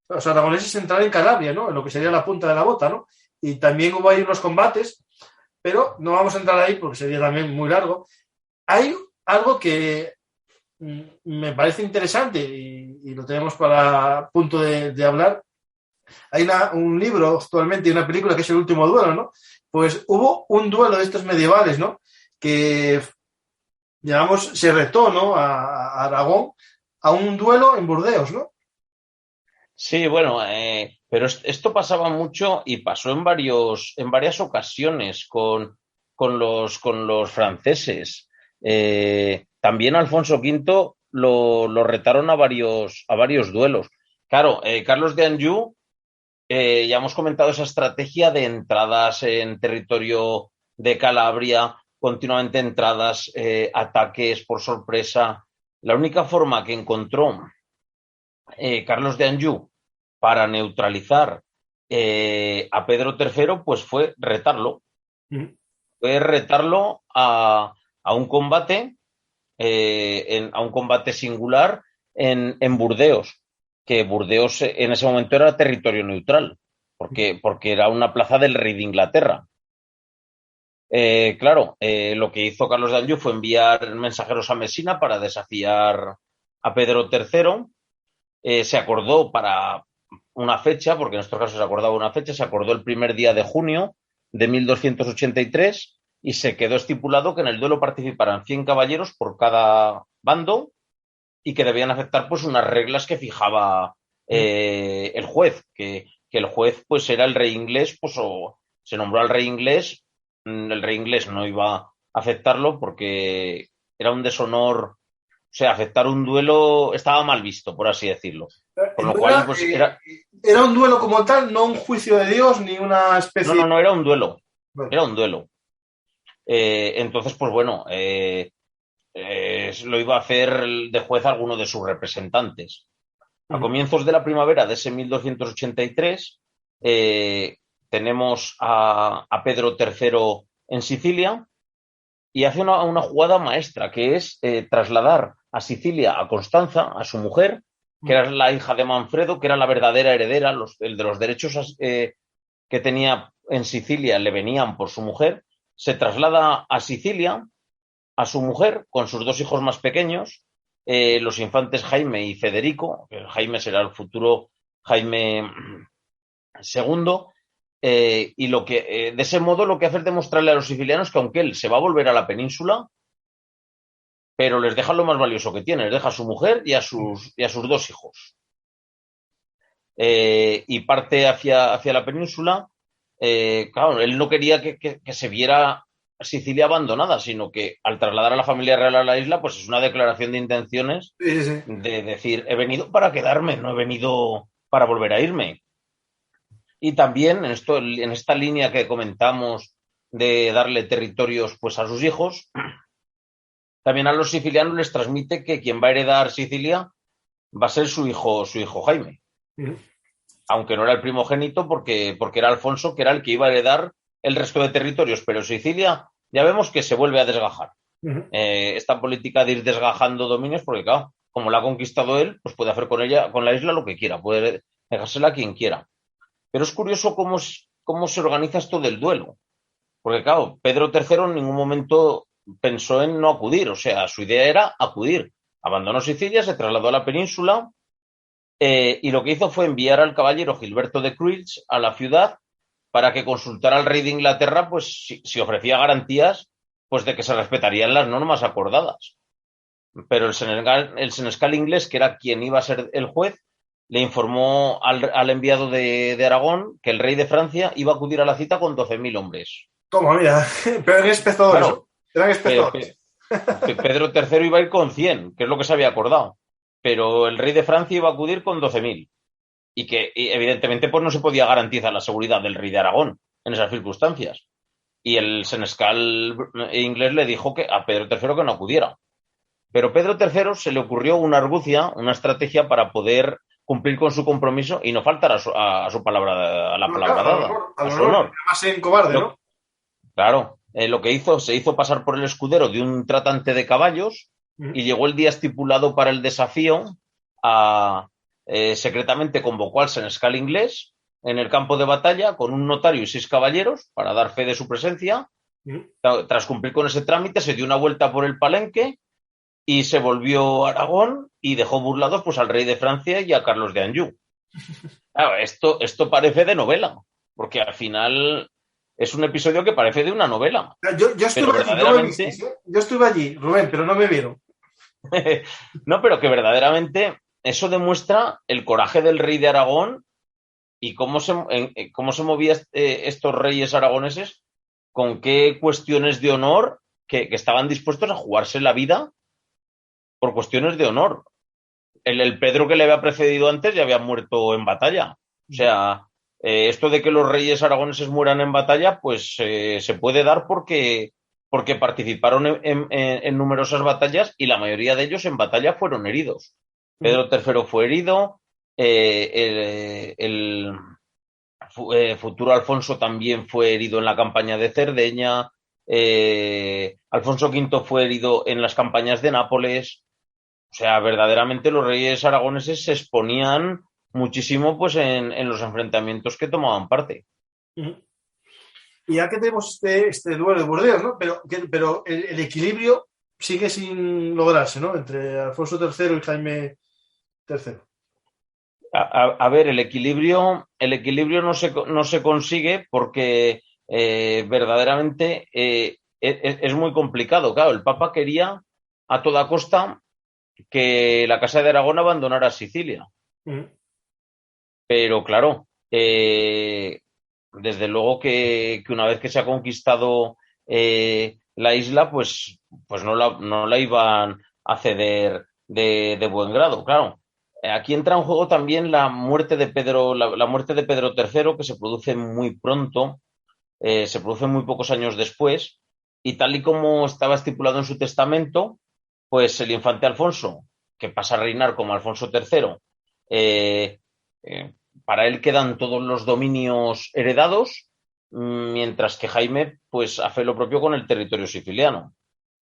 los aragoneses entrar en Calabria, ¿no? En lo que sería la punta de la bota, ¿no? Y también hubo ahí unos combates, pero no vamos a entrar ahí porque sería también muy largo. Hay algo que me parece interesante y lo tenemos para punto de hablar. Hay un libro actualmente y una película que es El último duelo, ¿no? Pues hubo un duelo de estos medievales, ¿no? Que, digamos, se retó, ¿no? A Aragón a un duelo en Burdeos, ¿no? Sí, bueno, pero esto pasaba mucho y pasó en varias ocasiones con los franceses. También Alfonso V lo retaron a varios duelos. Claro, Carlos de Anjou, ya hemos comentado esa estrategia de entradas en territorio de Calabria, continuamente entradas, ataques por sorpresa. la única forma que encontró Carlos de Anjou para neutralizar a Pedro III, pues fue retarlo. Fue retarlo a un combate, a un combate singular en Burdeos, que Burdeos en ese momento era territorio neutral, porque era una plaza del rey de Inglaterra. Claro, lo que hizo Carlos de Anjou fue enviar mensajeros a Messina para desafiar a Pedro III. Se acordó para una fecha, porque en estos casos se acordaba una fecha, se acordó el primer día de junio de 1283 y se quedó estipulado que en el duelo participaran 100 caballeros por cada bando y que debían aceptar pues unas reglas que fijaba el juez, que el juez pues era el rey inglés, pues o se nombró al rey inglés, el rey inglés no iba a aceptarlo porque era un deshonor, o sea, aceptar un duelo estaba mal visto, por así decirlo. Con lo cual, pues era un duelo como tal, no un juicio de Dios ni una especie. No, era un duelo. Bueno. Era un duelo. Entonces, pues bueno, lo iba a hacer de juez alguno de sus representantes. A comienzos de la primavera de ese 1283, tenemos a Pedro III en Sicilia y hace una jugada maestra, que es trasladar a Sicilia a Constanza, a su mujer, que era la hija de Manfredo, que era la verdadera heredera, el de los derechos que tenía en Sicilia le venían por su mujer. Se traslada a Sicilia a su mujer con sus dos hijos más pequeños, los infantes Jaime y Federico. Jaime será el futuro Jaime II. Y de ese modo lo que hace es demostrarle a los sicilianos que aunque él se va a volver a la península, pero les deja lo más valioso que tiene, les deja a su mujer y a sus dos hijos. Y parte hacia la península. Claro, él no quería que se viera Sicilia abandonada, sino que al trasladar a la familia real a la isla, pues es una declaración de intenciones de decir, he venido para quedarme, no he venido para volver a irme. Y también en esta línea que comentamos de darle territorios pues a sus hijos, también a los sicilianos les transmite que quien va a heredar Sicilia va a ser su hijo Jaime. Aunque no era el primogénito porque era Alfonso, que era el que iba a heredar el resto de territorios, pero Sicilia ya vemos que se vuelve a desgajar. Esta política de ir desgajando dominios, porque claro, como la ha conquistado él, pues puede hacer con la isla lo que quiera, puede dejársela a quien quiera. Pero es curioso cómo se organiza esto del duelo, porque claro, Pedro III en ningún momento pensó en no acudir, o sea, su idea era acudir. Abandonó Sicilia, se trasladó a la península, y lo que hizo fue enviar al caballero Gilberto de Cruils a la ciudad para que consultara al rey de Inglaterra, pues si ofrecía garantías pues de que se respetarían las normas acordadas. Pero el senescal inglés, que era quien iba a ser el juez, le informó al enviado de Aragón que el rey de Francia iba a acudir a la cita con 12.000 hombres. Toma, mira, pero eran espectadores. Claro, eran espectadores. Pedro III iba a ir con 100, que es lo que se había acordado. Pero el rey de Francia iba a acudir con 12.000. Y que evidentemente pues no se podía garantizar la seguridad del rey de Aragón en esas circunstancias. Y el senescal inglés le dijo a Pedro III que no acudiera. Pero Pedro III se le ocurrió una argucia, una estrategia para poder cumplir con su compromiso y no faltar a su palabra, a la palabra dada, a su honor. Además en cobarde, ¿no? Claro, lo que se hizo pasar por el escudero de un tratante de caballos y llegó el día estipulado para el desafío secretamente convocó al senescal inglés en el campo de batalla con un notario y 6 caballeros para dar fe de su presencia. Tras cumplir con ese trámite, se dio una vuelta por el palenque y se volvió a Aragón y dejó burlados pues al rey de Francia y a Carlos de Anjou. Claro, esto parece de novela, porque al final es un episodio que parece de una novela. Yo estuve allí, Rubén, pero no me vieron. No, pero que verdaderamente eso demuestra el coraje del rey de Aragón y cómo se movían estos reyes aragoneses, con qué cuestiones de honor que estaban dispuestos a jugarse la vida por cuestiones de honor. El Pedro que le había precedido antes ya había muerto en batalla. O sea, esto de que los reyes aragoneses mueran en batalla, pues se puede dar porque porque participaron en numerosas batallas y la mayoría de ellos en batalla fueron heridos. Pedro III fue herido, el futuro Alfonso también fue herido en la campaña de Cerdeña, Alfonso V fue herido en las campañas de Nápoles. O sea, verdaderamente los reyes aragoneses se exponían muchísimo pues en los enfrentamientos que tomaban parte. Y ya que tenemos este duelo de Burdeos, ¿no? Pero el equilibrio sigue sin lograrse, ¿no? Entre Alfonso III y Jaime III. A ver, el equilibrio no se consigue porque verdaderamente es muy complicado. Claro, el Papa quería a toda costa que la Casa de Aragón abandonara Sicilia. Pero claro, desde luego que una vez que se ha conquistado la isla, pues no la iban a ceder de buen grado, claro. Aquí entra en juego también la muerte de Pedro III, que se produce muy pronto, se produce muy pocos años después, y tal y como estaba estipulado en su testamento, pues el infante Alfonso, que pasa a reinar como Alfonso III, para él quedan todos los dominios heredados, mientras que Jaime pues hace lo propio con el territorio siciliano.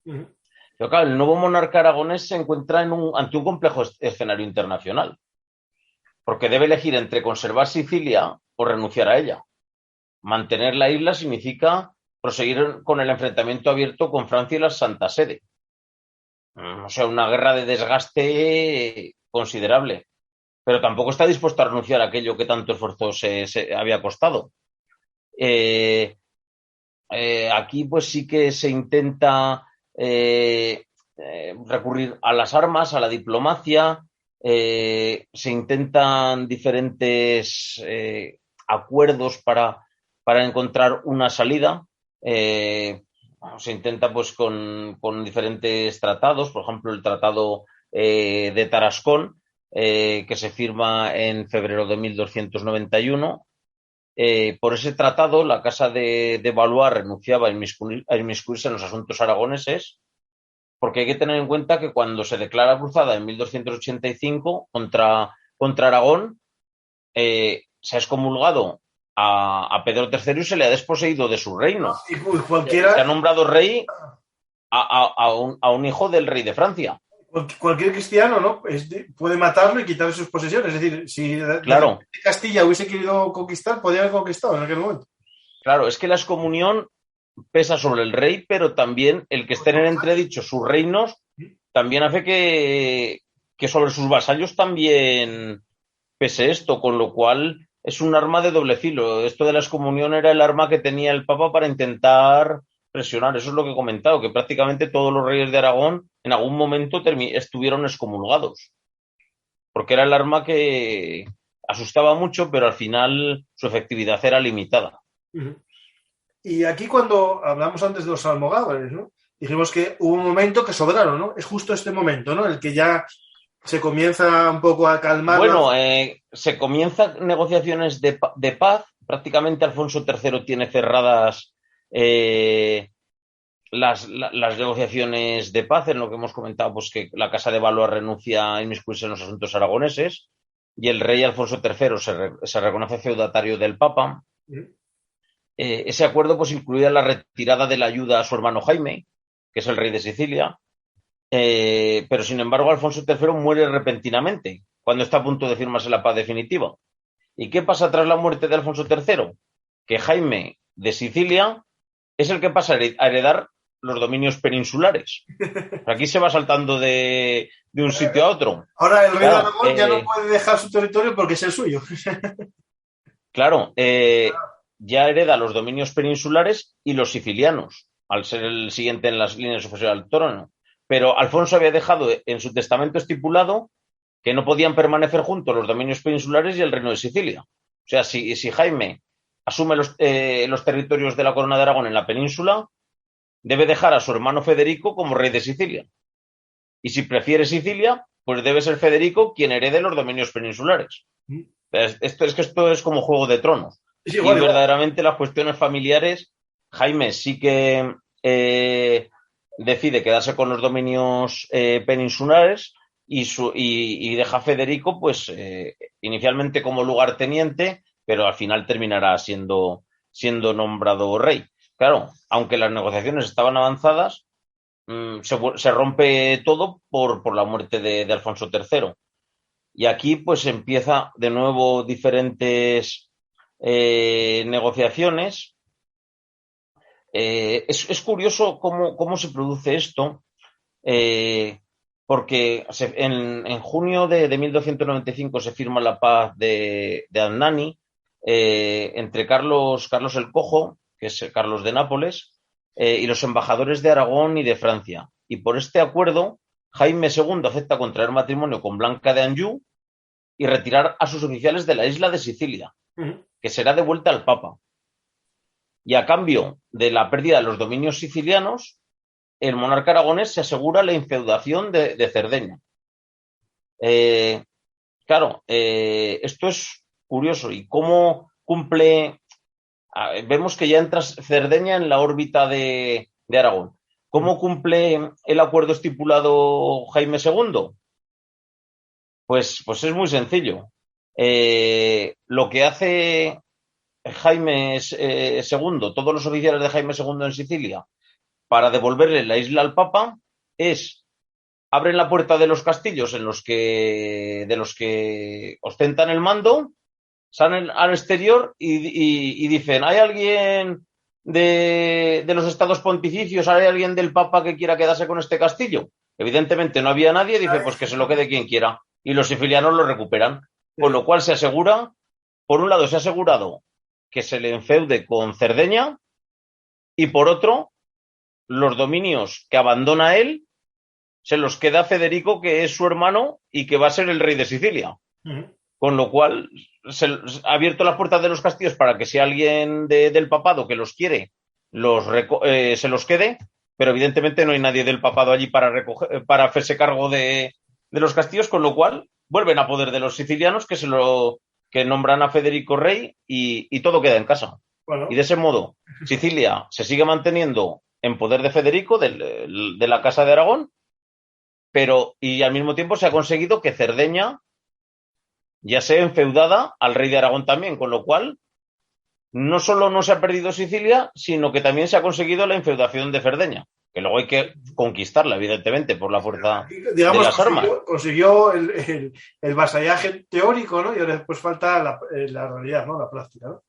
Pero claro, el nuevo monarca aragonés se encuentra ante un complejo escenario internacional, porque debe elegir entre conservar Sicilia o renunciar a ella. Mantener la isla significa proseguir con el enfrentamiento abierto con Francia y la Santa Sede. O sea, una guerra de desgaste considerable, pero tampoco está dispuesto a renunciar a aquello que tanto esfuerzo se había costado. Aquí pues sí que se intenta recurrir a las armas, a la diplomacia, se intentan diferentes acuerdos para encontrar una salida. Se intenta pues con diferentes tratados, por ejemplo el tratado de Tarascón, que se firma en febrero de 1291. Por ese tratado, la Casa de Valois renunciaba a inmiscuirse en los asuntos aragoneses, porque hay que tener en cuenta que cuando se declara cruzada en 1285 contra Aragón, se ha excomulgado a Pedro III y se le ha desposeído de su reino. Y cualquiera... Se ha nombrado rey a un hijo del rey de Francia. Cualquier cristiano, ¿no? Puede matarlo y quitarle sus posesiones. Es decir, si claro, Castilla hubiese querido conquistar, podría haber conquistado en aquel momento. Claro, es que la excomunión pesa sobre el rey, pero también el que estén en entredicho sus reinos también hace que sobre sus vasallos también pese esto, con lo cual es un arma de doble filo. Esto de la excomunión era el arma que tenía el Papa para intentar presionar. Eso es lo que he comentado, que prácticamente todos los reyes de Aragón en algún momento estuvieron excomulgados, porque era el arma que asustaba mucho, pero al final su efectividad era limitada. Y aquí cuando hablamos antes de los almogávares, ¿no? Dijimos que hubo un momento que sobraron, ¿no? Es justo este momento, ¿no? El que ya se comienza un poco a calmar. Bueno, se comienzan negociaciones de paz. Prácticamente Alfonso III tiene cerradas las negociaciones de paz, en lo que hemos comentado, pues que la Casa de Valois renuncia a inmiscuirse en los asuntos aragoneses y el rey Alfonso III se reconoce feudatario del Papa. Ese acuerdo pues incluía la retirada de la ayuda a su hermano Jaime, que es el rey de Sicilia, pero sin embargo Alfonso III muere repentinamente cuando está a punto de firmarse la paz definitiva. ¿Y qué pasa tras la muerte de Alfonso III? Que Jaime de Sicilia es el que pasa a heredar los dominios peninsulares. Aquí se va saltando de un sitio a otro. Ahora el rey de Aragón ya no puede dejar su territorio porque es el suyo. Claro, ya hereda los dominios peninsulares y los sicilianos, al ser el siguiente en las líneas sucesoras al trono. Pero Alfonso había dejado en su testamento estipulado que no podían permanecer juntos los dominios peninsulares y el reino de Sicilia. O sea, si Jaime asume los territorios de la Corona de Aragón en la península, debe dejar a su hermano Federico como rey de Sicilia. Y si prefiere Sicilia, pues debe ser Federico quien herede los dominios peninsulares. Esto es como Juego de Tronos. Sí, igual, y verdaderamente las cuestiones familiares, Jaime sí que decide quedarse con los dominios peninsulares y deja a Federico, pues, inicialmente como lugarteniente, pero al final terminará siendo nombrado rey. Claro, aunque las negociaciones estaban avanzadas, se rompe todo por la muerte de Alfonso III. Y aquí pues empieza de nuevo diferentes negociaciones. Es curioso cómo se produce esto, porque en junio de 1295 se firma la paz de Hernani entre Carlos el Cojo, que es Carlos de Nápoles, y los embajadores de Aragón y de Francia. Y por este acuerdo, Jaime II acepta contraer matrimonio con Blanca de Anjou y retirar a sus oficiales de la isla de Sicilia, que será devuelta al Papa. Y a cambio de la pérdida de los dominios sicilianos, el monarca aragonés se asegura la infeudación de Cerdeña. Claro, esto es curioso. ¿Y cómo cumple? Vemos que ya entra Cerdeña en la órbita de Aragón. ¿Cómo cumple el acuerdo estipulado Jaime II? Pues es muy sencillo. Lo que hace Jaime II, todos los oficiales de Jaime II en Sicilia, para devolverle la isla al Papa, abren la puerta de los castillos de los que ostentan el mando, salen al exterior y dicen: ¿hay alguien de los estados pontificios, hay alguien del Papa que quiera quedarse con este castillo? Evidentemente no había nadie, dice: pues que se lo quede quien quiera. Y los sicilianos lo recuperan. Con lo cual se asegura, por un lado se ha asegurado que se le enfeude con Cerdeña, y por otro, los dominios que abandona él se los queda Federico, que es su hermano y que va a ser el rey de Sicilia. Con lo cual se ha abierto las puertas de los castillos para que si alguien del papado que los quiere se los quede, pero evidentemente no hay nadie del papado allí para hacerse cargo de los castillos, con lo cual vuelven a poder de los sicilianos, que nombran a Federico rey, y todo queda en casa. Bueno. Y de ese modo Sicilia se sigue manteniendo en poder de Federico, de la Casa de Aragón, y al mismo tiempo se ha conseguido que Cerdeña ya sea enfeudada al rey de Aragón también, con lo cual no solo no se ha perdido Sicilia, sino que también se ha conseguido la enfeudación de Cerdeña, que luego hay que conquistarla, evidentemente, por la fuerza, digamos, de las armas. Consiguió el vasallaje teórico, ¿no? Y ahora después falta la realidad, ¿no? La práctica, ¿no?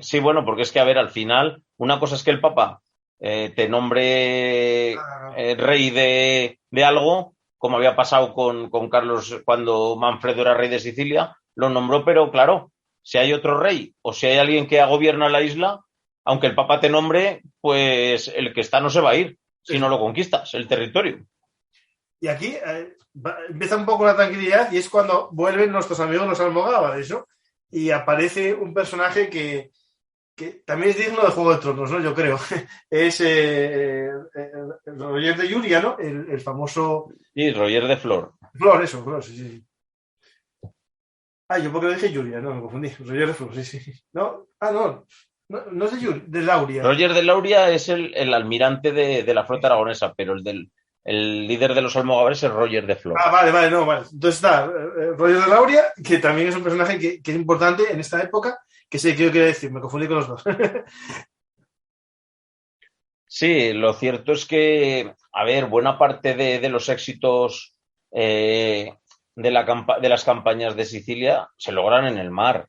Sí, bueno, porque es que, a ver, al final, una cosa es que el Papa te nombre rey de algo, como había pasado con Carlos cuando Manfredo era rey de Sicilia, lo nombró, pero claro, si hay otro rey o si hay alguien que gobierna la isla, aunque el Papa te nombre, pues el que está no se va a ir si no lo conquistas, el territorio. Y aquí empieza un poco la tranquilidad, y es cuando vuelven nuestros amigos los almogávares, ¿no? Y aparece un personaje que también es digno de Juego de Tronos, ¿no? Yo creo. Es Roger de Llúria, ¿no? El famoso... Sí, Roger de Flor. Flor, sí. Yo porque lo dije Llúria, no, me confundí. Roger de Flor, sí. No, no es de Llúria, de Lauria. Roger de Lauria es el almirante de la flota aragonesa, pero el líder de los almogávares es Roger de Flor. Vale. Entonces está Roger de Lauria, que también es un personaje que es importante en esta época, que sé qué quiero decir, me confundí con los dos. Sí, lo cierto es que, a ver, buena parte de los éxitos de las campañas de Sicilia se logran en el mar,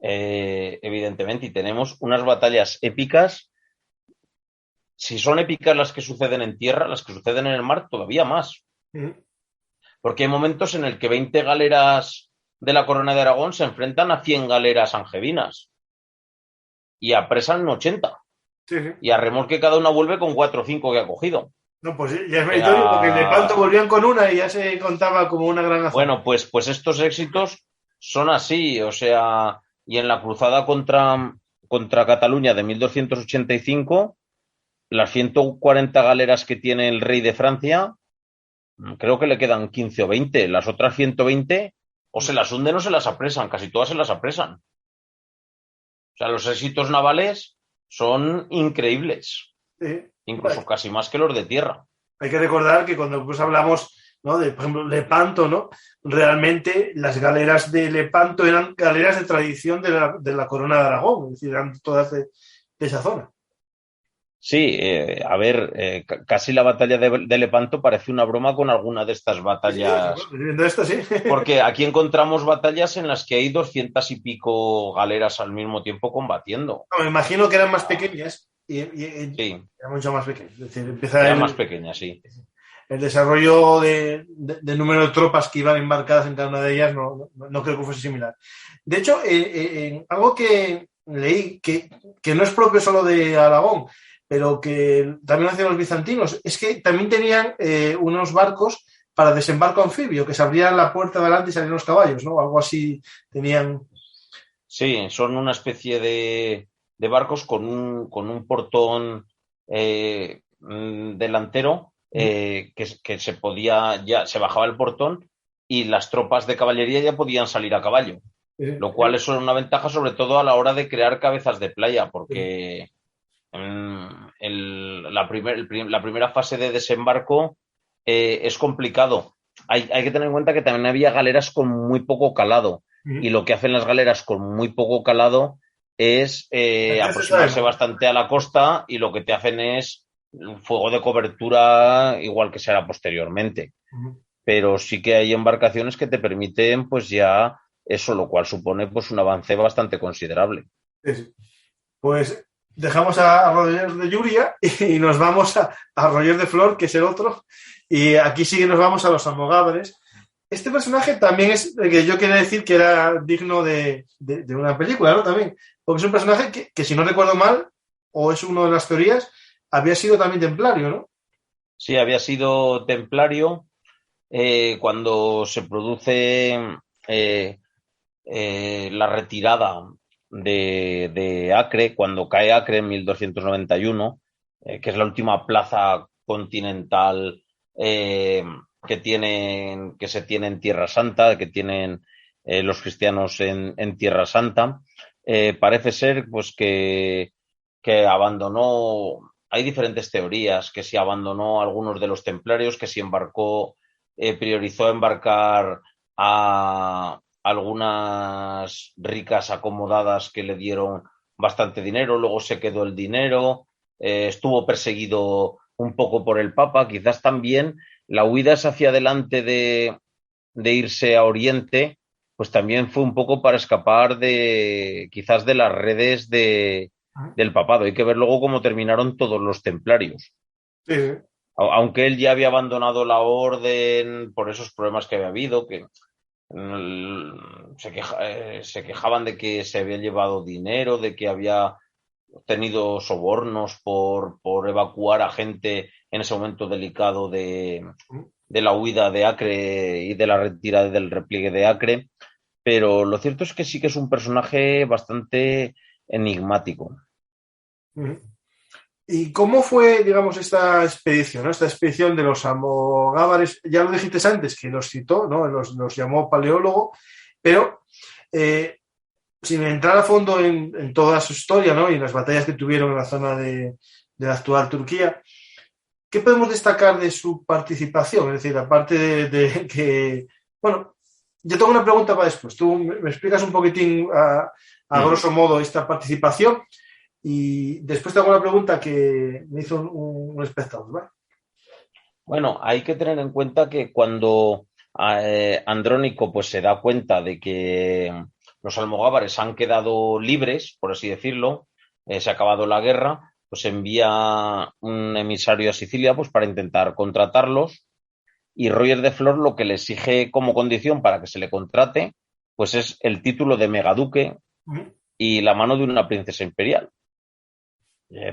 evidentemente, y tenemos unas batallas épicas. Si son épicas las que suceden en tierra, las que suceden en el mar, todavía más. Porque hay momentos en el que 20 galeras de la Corona de Aragón se enfrentan a 100 galeras angevinas y apresan 80. Sí. Y a remolque cada una vuelve con 4 o 5 que ha cogido. No, pues ya es meritorio, porque de pronto volvían con una y ya se contaba como una gran hazaña. Bueno, pues estos éxitos son así, o sea, y en la cruzada contra Cataluña de 1285, las 140 galeras que tiene el rey de Francia, creo que le quedan 15 o 20. Las otras 120 o se las hunden o se las apresan, casi todas se las apresan. O sea, los éxitos navales son increíbles. incluso casi más que los de tierra. Hay que recordar que cuando pues, hablamos, ¿no?, de, por ejemplo, Lepanto, ¿no?, realmente las galeras de Lepanto eran galeras de tradición de la corona de Aragón, es decir, eran todas de esa zona. Sí, a ver, casi la batalla de Lepanto parece una broma con alguna de estas batallas. Sí, viendo esto, sí. Porque aquí encontramos batallas en las que hay 200 y pico galeras al mismo tiempo combatiendo. No, me imagino que eran más pequeñas Sí, eran mucho más pequeñas. Es decir, eran más pequeñas, sí. el desarrollo de número de tropas que iban embarcadas en cada una de ellas no creo que fuese similar. De hecho, algo que leí, que no es propio solo de Aragón, pero que también hacían los bizantinos, es que también tenían unos barcos para desembarco anfibio, que se abrían la puerta delante y salían los caballos, ¿no? Algo así tenían. Sí, son una especie de barcos con un portón delantero que se podía, ya se bajaba el portón y las tropas de caballería ya podían salir a caballo. Lo cual eso es una ventaja sobre todo a la hora de crear cabezas de playa, porque la primera fase de desembarco es complicado. Hay que tener en cuenta que también había galeras con muy poco calado, y lo que hacen las galeras con muy poco calado es aproximarse bastante a la costa, y lo que te hacen es un fuego de cobertura igual que será posteriormente. Pero sí que hay embarcaciones que te permiten pues ya eso, lo cual supone pues un avance bastante considerable. Sí. Pues dejamos a Roger de Llúria y nos vamos a Roger de Flor, que es el otro, y aquí sí que nos vamos a los almogávares. Este personaje también es el que yo quería decir que era digno de una película, ¿no? También, porque es un personaje que si no recuerdo mal, o es una de las teorías, había sido también templario, ¿no? Sí, había sido templario cuando se produce la retirada de Acre, cuando cae Acre en 1291, que es la última plaza continental que se tiene en Tierra Santa, que tienen los cristianos en Tierra Santa. Parece ser pues que abandonó. Hay diferentes teorías, que si abandonó a algunos de los templarios, que si embarcó, priorizó embarcar a algunas ricas acomodadas que le dieron bastante dinero, luego se quedó el dinero, estuvo perseguido un poco por el Papa, quizás también la huida hacia adelante de irse a Oriente, pues también fue un poco para escapar quizás de las redes del papado. Hay que ver luego cómo terminaron todos los templarios. Sí. Aunque él ya había abandonado la orden por esos problemas que había habido, que se quejaban de que se había llevado dinero, de que había tenido sobornos por evacuar a gente en ese momento delicado de la huida de Acre y de la retirada del repliegue de Acre. Pero lo cierto es que sí que es un personaje bastante enigmático. ¿Y cómo fue, digamos, esta expedición, ¿no? Esta expedición de los almogávares? Ya lo dijiste antes, que los citó, ¿no? Los llamó paleólogo, pero sin entrar a fondo en toda su historia, ¿no?, y en las batallas que tuvieron en la zona de la actual Turquía, ¿qué podemos destacar de su participación? Es decir, aparte de que... Bueno, yo tengo una pregunta para después. Tú me explicas un poquitín a grosso modo esta participación y después te hago una pregunta que me hizo un espectador, ¿vale? Bueno, hay que tener en cuenta que cuando Andrónico pues se da cuenta de que los almogávares han quedado libres, por así decirlo, se ha acabado la guerra, pues envía un emisario a Sicilia pues para intentar contratarlos, y Roger de Flor lo que le exige como condición para que se le contrate pues es el título de megaduque y la mano de una princesa imperial.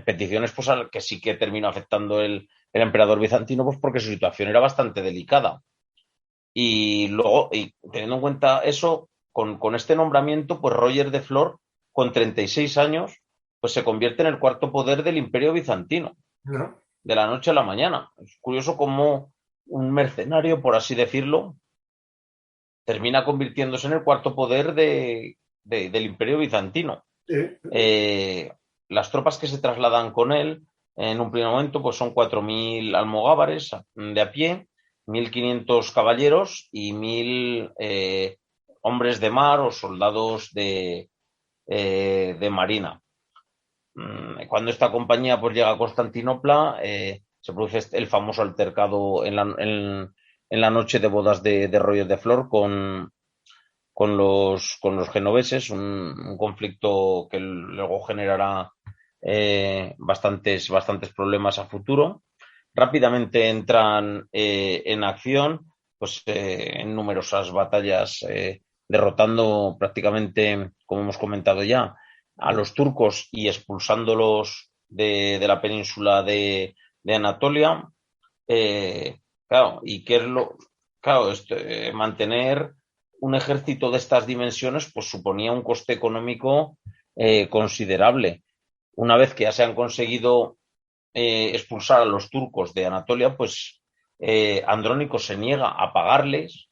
Peticiones pues que sí que terminó aceptando el emperador bizantino, pues porque su situación era bastante delicada. Y luego, y teniendo en cuenta eso, con este nombramiento, pues Roger de Flor, con 36 años, pues se convierte en el cuarto poder del Imperio Bizantino, de la noche a la mañana. Es curioso cómo un mercenario, por así decirlo, termina convirtiéndose en el cuarto poder del Imperio Bizantino. Las tropas que se trasladan con él en un primer momento, pues son 4.000 almogávares de a pie, 1.500 caballeros y 1.000 hombres de mar o soldados de marina. Cuando esta compañía pues llega a Constantinopla, se produce el famoso altercado en la noche de bodas de Roger de Flor con los genoveses, un conflicto que luego generará bastantes problemas a futuro. Rápidamente entran en acción, pues en numerosas batallas, derrotando prácticamente, como hemos comentado ya, a los turcos y expulsándolos de la península de Anatolia. Claro, y qué es mantener un ejército de estas dimensiones pues suponía un coste económico considerable. Una vez que ya se han conseguido expulsar a los turcos de Anatolia, pues Andrónico se niega a pagarles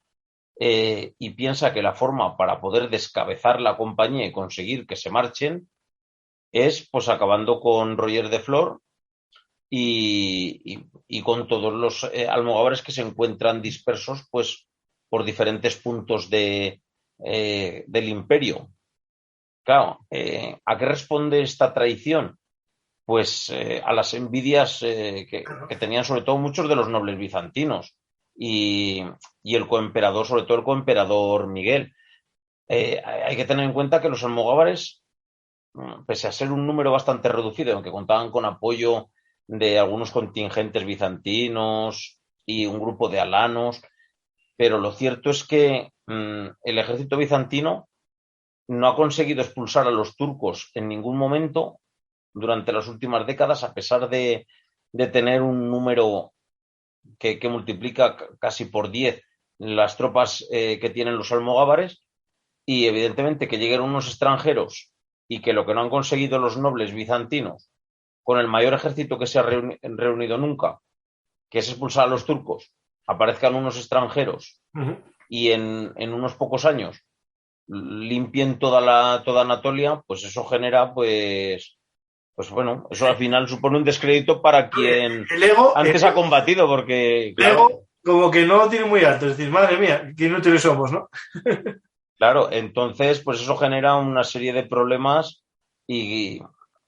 y piensa que la forma para poder descabezar la compañía y conseguir que se marchen es pues acabando con Roger de Flor y con todos los almogávares que se encuentran dispersos pues por diferentes puntos del imperio. Claro, ¿a qué responde esta traición? Pues a las envidias que tenían sobre todo muchos de los nobles bizantinos y el coemperador, sobre todo el coemperador Miguel. Hay que tener en cuenta que los almogávares, pese a ser un número bastante reducido, aunque contaban con apoyo de algunos contingentes bizantinos y un grupo de alanos, pero lo cierto es que el ejército bizantino no ha conseguido expulsar a los turcos en ningún momento durante las últimas décadas, a pesar de tener un número que multiplica casi por 10 las tropas que tienen los almogávares, y evidentemente que lleguen unos extranjeros y que lo que no han conseguido los nobles bizantinos con el mayor ejército que se ha reunido nunca, que es expulsar a los turcos, aparezcan unos extranjeros y en unos pocos años limpien toda Anatolia, pues eso genera pues bueno, eso al final supone un descrédito para quien antes ha combatido, porque claro, el ego como que no lo tiene muy alto, es decir, madre mía, qué inútiles somos, ¿no? Claro, entonces pues eso genera una serie de problemas y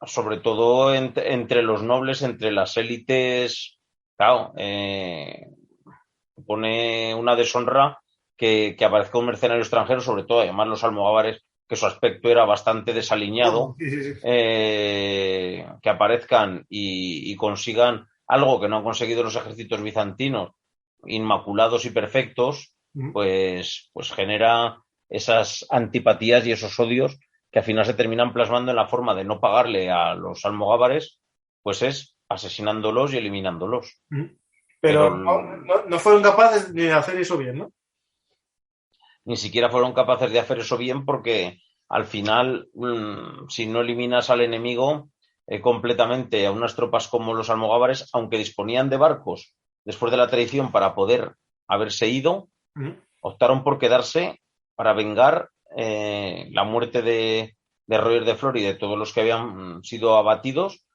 sobre todo entre los nobles, entre las élites, claro, pone una deshonra que aparezca un mercenario extranjero, sobre todo además los almogávares, que su aspecto era bastante desaliñado, que aparezcan y consigan algo que no han conseguido los ejércitos bizantinos, inmaculados y perfectos, pues genera esas antipatías y esos odios que al final se terminan plasmando en la forma de no pagarle a los almogávares, pues es asesinándolos y eliminándolos. Pero no fueron capaces de hacer eso bien, ¿no? Ni siquiera fueron capaces de hacer eso bien porque al final, si no eliminas al enemigo completamente a unas tropas como los almogávares, aunque disponían de barcos después de la traición para poder haberse ido, optaron por quedarse para vengar la muerte de Roger de Flor y de todos los que habían sido abatidos,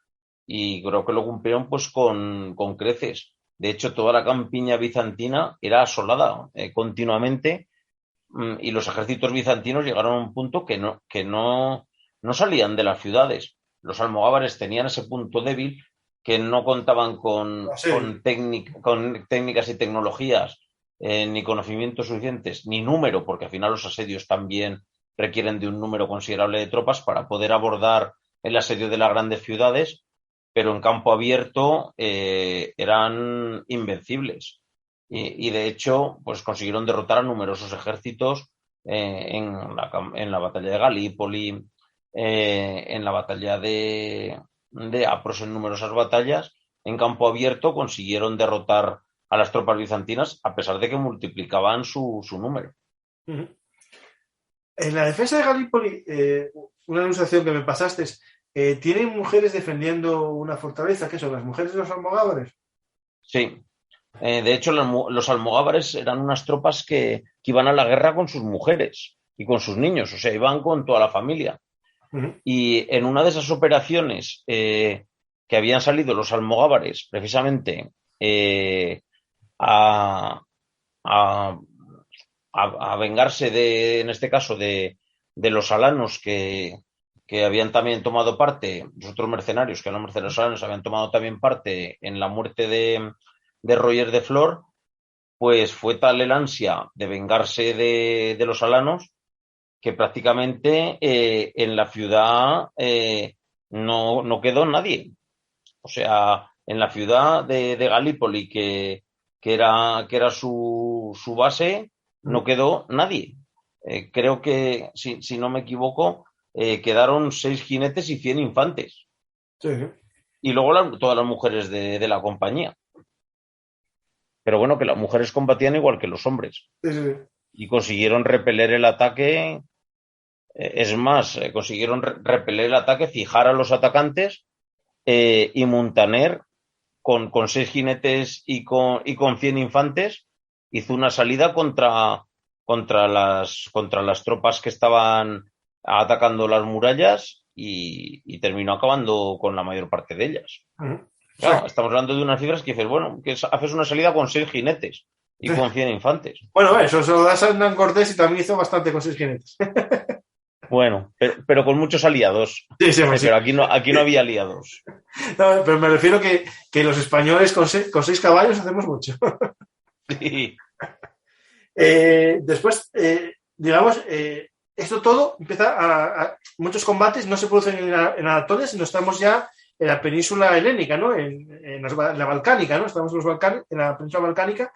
y creo que lo cumplieron pues con creces. De hecho, toda la campiña bizantina era asolada continuamente, y los ejércitos bizantinos llegaron a un punto que no salían de las ciudades. Los almogávares tenían ese punto débil, que no contaban con técnicas y tecnologías, ni conocimientos suficientes, ni número, porque al final los asedios también requieren de un número considerable de tropas para poder abordar el asedio de las grandes ciudades, pero en campo abierto eran invencibles. Y de hecho, pues consiguieron derrotar a numerosos ejércitos en la batalla de Galípoli, en la batalla de Apros, en numerosas batallas. En campo abierto consiguieron derrotar a las tropas bizantinas, a pesar de que multiplicaban su número. En la defensa de Galípoli, una ilustración que me pasaste es, ¿tienen mujeres defendiendo una fortaleza? ¿Qué son las mujeres de los almogávares? Sí. De hecho, los almogávares eran unas tropas que iban a la guerra con sus mujeres y con sus niños, o sea, iban con toda la familia. Y en una de esas operaciones que habían salido los almogávares precisamente a, a, a vengarse en este caso, de los alanos que habían también tomado parte, los otros mercenarios, que eran mercenarios alanos, habían tomado también parte en la muerte de Roger de Flor, pues fue tal el ansia de vengarse de los alanos que prácticamente en la ciudad no quedó nadie. O sea, en la ciudad de Galípoli, que era su base, no quedó nadie. Creo que, si no me equivoco, quedaron 6 jinetes y 100 infantes. Sí. Y luego todas las mujeres de la compañía. Pero bueno, que las mujeres combatían igual que los hombres. Sí. Y consiguieron repeler el ataque. Es más, consiguieron repeler el ataque, fijar a los atacantes y Muntaner, con 6 jinetes y con 100 infantes, hizo una salida contra las tropas que estaban atacando las murallas y terminó acabando con la mayor parte de ellas. Uh-huh. Claro, estamos hablando de unas cifras que dices, bueno, que haces una salida con 6 jinetes y con 100 infantes. Bueno, eso se lo das a Hernán Cortés y también hizo bastante con 6 jinetes. Bueno, pero con muchos aliados. Sí, pero aquí no había aliados. No, pero me refiero que los españoles con 6 caballos hacemos mucho. Sí. Después, digamos, esto todo empieza muchos combates no se producen en Anatolia, sino estamos ya en la península helénica, ¿no? En la balcánica, ¿no? Estamos en la península balcánica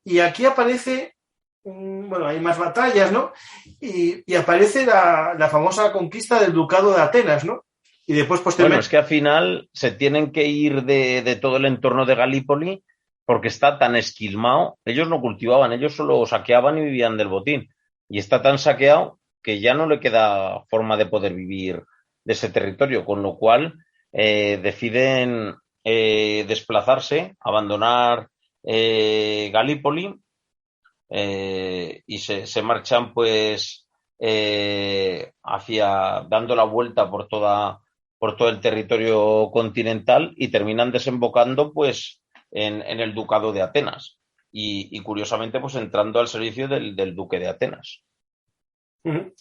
y aquí aparece, bueno, hay más batallas, ¿no? Y aparece la famosa conquista del Ducado de Atenas, ¿no? Y después, posteriormente... Bueno, es que al final se tienen que ir de todo el entorno de Galípoli porque está tan esquilmado. Ellos no cultivaban, ellos solo saqueaban y vivían del botín. Y está tan saqueado que ya no le queda forma de poder vivir de ese territorio, con lo cual deciden desplazarse, abandonar Galípoli y se marchan pues dando la vuelta por todo el territorio continental y terminan desembocando pues en el Ducado de Atenas y curiosamente pues entrando al servicio del Duque de Atenas. Uh-huh.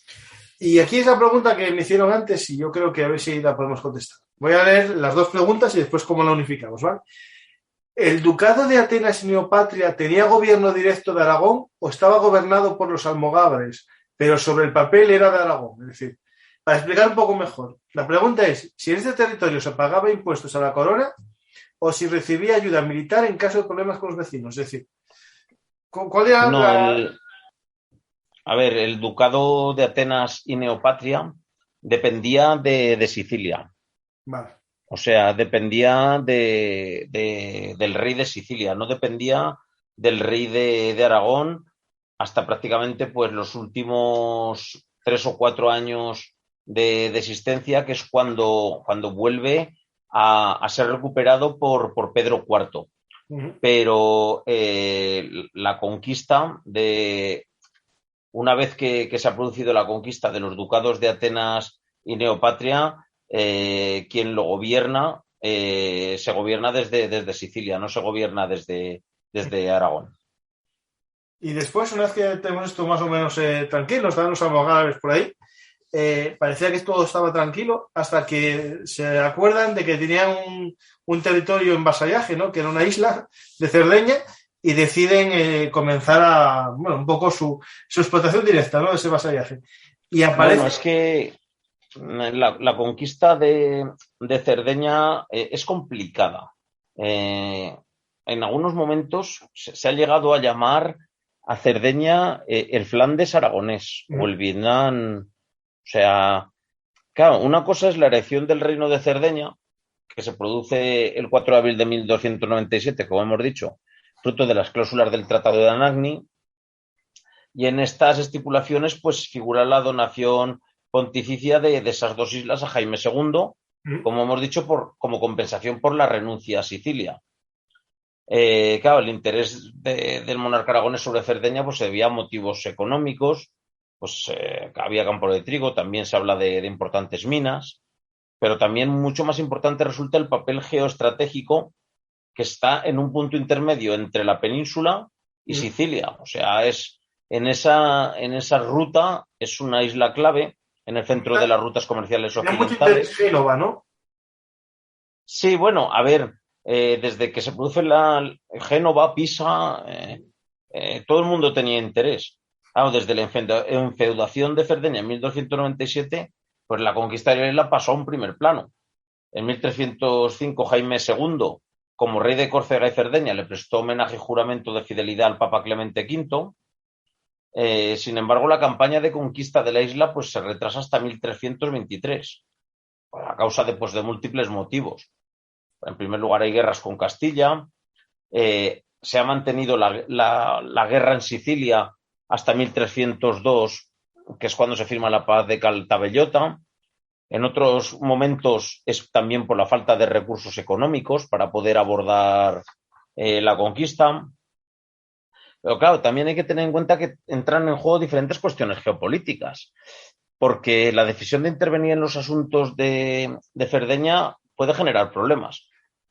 Y aquí es la pregunta que me hicieron antes y yo creo que a ver si la podemos contestar. Voy a leer las dos preguntas y después cómo la unificamos, ¿vale? ¿El Ducado de Atenas y Neopatria tenía gobierno directo de Aragón o estaba gobernado por los almogávares, pero sobre el papel era de Aragón? Es decir, para explicar un poco mejor, la pregunta es si en este territorio se pagaba impuestos a la corona o si recibía ayuda militar en caso de problemas con los vecinos. Es decir, ¿cuál era A ver, el Ducado de Atenas y Neopatria dependía de Sicilia. Vale. O sea, dependía del rey de Sicilia, no dependía del rey de Aragón hasta prácticamente pues los últimos 3 o 4 años de existencia, que es cuando vuelve a ser recuperado por Pedro IV. Uh-huh. Pero la conquista una vez que se ha producido la conquista de los ducados de Atenas y Neopatria, quien lo gobierna se gobierna desde Sicilia, no se gobierna desde Aragón. Y después, una vez que tenemos esto más o menos tranquilo, estaban los almogávares por ahí, parecía que todo estaba tranquilo hasta que se acuerdan de que tenían un territorio en vasallaje, ¿no? Que era una isla de Cerdeña y deciden comenzar un poco su explotación directa, ¿no? De ese vasallaje. Y aparece... Bueno, es que la conquista de Cerdeña es complicada. En algunos momentos se ha llegado a llamar a Cerdeña el Flandes aragonés o el Vietnam. O sea, claro, una cosa es la erección del reino de Cerdeña, que se produce el 4 de abril de 1297, como hemos dicho, fruto de las cláusulas del Tratado de Anagni, y en estas estipulaciones pues figura la donación pontificia de esas 2 islas a Jaime II, como hemos dicho, como compensación por la renuncia a Sicilia. Claro, el interés del monarca aragonés sobre Cerdeña pues se debía a motivos económicos, pues había campo de trigo, también se habla de importantes minas, pero también mucho más importante resulta el papel geoestratégico que está en un punto intermedio entre la península y Sicilia. O sea, en esa ruta es una isla clave en el centro de las rutas comerciales Tiene mucho occidentales. interés Génova, ¿no? Sí, bueno, a ver, desde que se produce la Génova, Pisa, todo el mundo tenía interés. Claro, desde la enfeudación de Cerdeña en 1297, pues la conquista de la isla pasó a un primer plano. En 1305, Jaime II, como rey de Córcega y Cerdeña, le prestó homenaje y juramento de fidelidad al Papa Clemente V. Sin embargo, la campaña de conquista de la isla pues, se retrasa hasta 1323, a causa de múltiples motivos. En primer lugar, hay guerras con Castilla. Se ha mantenido la guerra en Sicilia hasta 1302, que es cuando se firma la paz de Caltabellota. En otros momentos es también por la falta de recursos económicos para poder abordar la conquista. Pero claro, también hay que tener en cuenta que entran en juego diferentes cuestiones geopolíticas, porque la decisión de intervenir en los asuntos de Cerdeña puede generar problemas,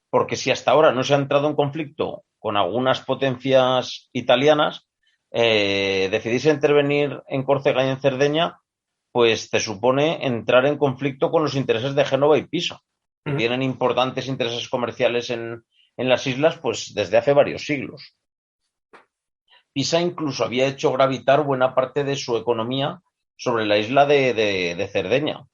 porque si hasta ahora no se ha entrado en conflicto con algunas potencias italianas, decidirse intervenir en Córcega y en Cerdeña, pues te supone entrar en conflicto con los intereses de Génova y Pisa, que tienen importantes intereses comerciales en las islas pues desde hace varios siglos. Pisa incluso había hecho gravitar buena parte de su economía sobre la isla de Cerdeña.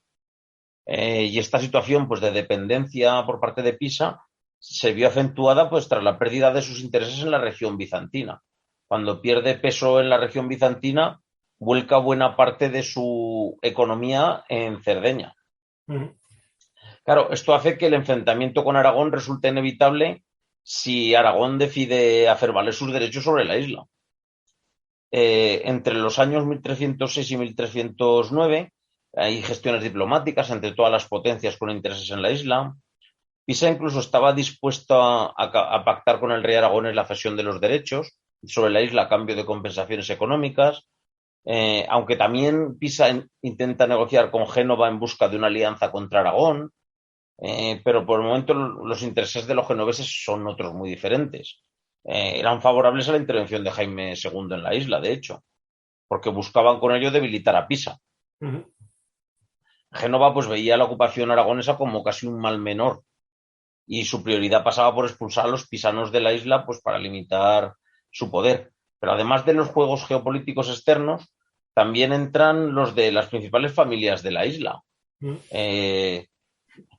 Y esta situación pues, de dependencia por parte de Pisa se vio acentuada pues, tras la pérdida de sus intereses en la región bizantina. Cuando pierde peso en la región bizantina, vuelca buena parte de su economía en Cerdeña. Claro, esto hace que el enfrentamiento con Aragón resulte inevitable si Aragón decide hacer valer sus derechos sobre la isla. Entre los años 1306 y 1309 hay gestiones diplomáticas entre todas las potencias con intereses en la isla. Pisa incluso estaba dispuesto a pactar con el rey aragonés la cesión de los derechos sobre la isla a cambio de compensaciones económicas, aunque también Pisa intenta negociar con Génova en busca de una alianza contra Aragón, pero por el momento los intereses de los genoveses son otros muy diferentes. Eran favorables a la intervención de Jaime II en la isla, de hecho, porque buscaban con ello debilitar a Pisa. Génova pues veía la ocupación aragonesa como casi un mal menor y su prioridad pasaba por expulsar a los pisanos de la isla pues para limitar su poder. Pero además de los juegos geopolíticos externos, también entran los de las principales familias de la isla.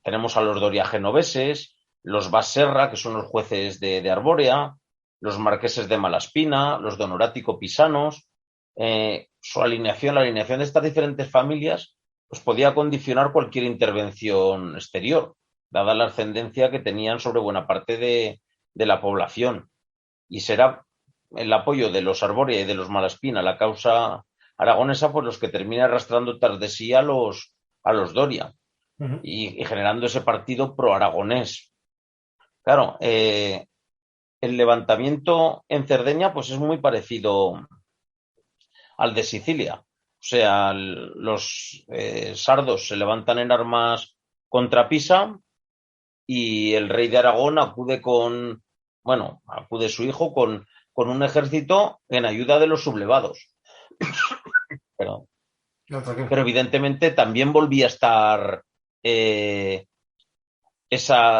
Tenemos a los Doria genoveses, los Basserra, que son los jueces de Arbórea, los marqueses de Malaspina, los de Honorático pisanos. Su alineación, la alineación de estas diferentes familias, pues podía condicionar cualquier intervención exterior, dada la ascendencia que tenían sobre buena parte de la población. Y será el apoyo de los Arbórea y de los Malaspina a la causa aragonesa, pues los que termina arrastrando tras de sí a los Doria y generando ese partido pro-aragonés. Claro, el levantamiento en Cerdeña pues es muy parecido al de Sicilia. O sea, los sardos se levantan en armas contra Pisa y el rey de Aragón acude su hijo con un ejército en ayuda de los sublevados. Pero evidentemente también volvía a estar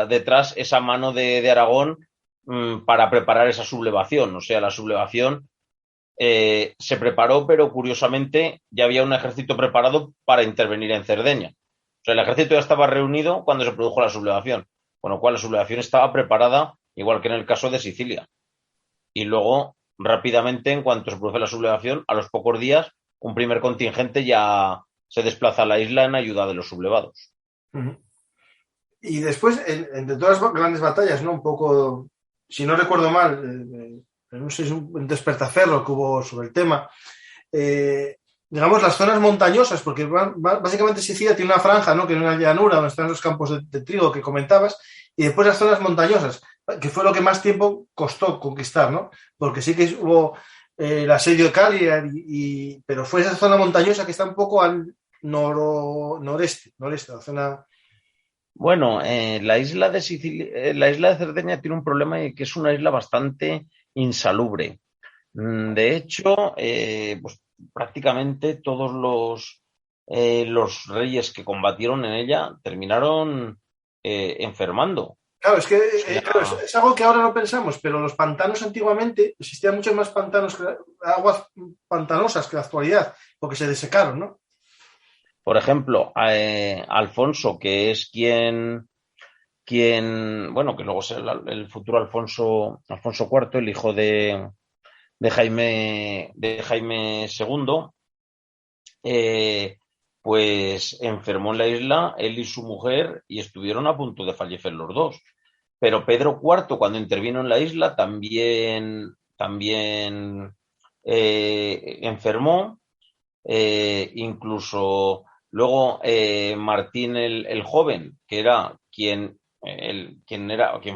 detrás esa mano de Aragón para preparar esa sublevación. O sea, la sublevación se preparó, pero curiosamente ya había un ejército preparado para intervenir en Cerdeña. O sea, el ejército ya estaba reunido cuando se produjo la sublevación, con lo cual la sublevación estaba preparada, igual que en el caso de Sicilia. Y luego, rápidamente, en cuanto se produce la sublevación, a los pocos días, un primer contingente ya se desplaza a la isla en ayuda de los sublevados. Y después, entre todas las grandes batallas, ¿no? Un poco, si no recuerdo mal, no sé, es un despertaferro que hubo sobre el tema. Digamos, las zonas montañosas, porque básicamente Sicilia tiene una franja, ¿no? Que es una llanura donde están los campos de trigo que comentabas, y después las zonas montañosas, que fue lo que más tiempo costó conquistar, ¿no? Porque sí que hubo el asedio de Cagliari, pero fue esa zona montañosa que está un poco al noreste, la zona Bueno, la isla de Sicilia, la isla de Cerdeña tiene un problema y que es una isla bastante insalubre. De hecho, pues prácticamente todos los reyes que combatieron en ella terminaron enfermando. Claro, es que O sea, claro, es algo que ahora no pensamos, pero los pantanos antiguamente existían muchos más pantanos, aguas pantanosas que la actualidad, porque se desecaron, ¿no? por ejemplo, Alfonso, que es bueno, que luego es el futuro Alfonso IV, el hijo de Jaime II, eh, pues enfermó en la isla, él y su mujer, y estuvieron a punto de fallecer los dos. Pero Pedro IV, cuando intervino en la isla, también enfermó. Incluso luego Martín el Joven, que era quien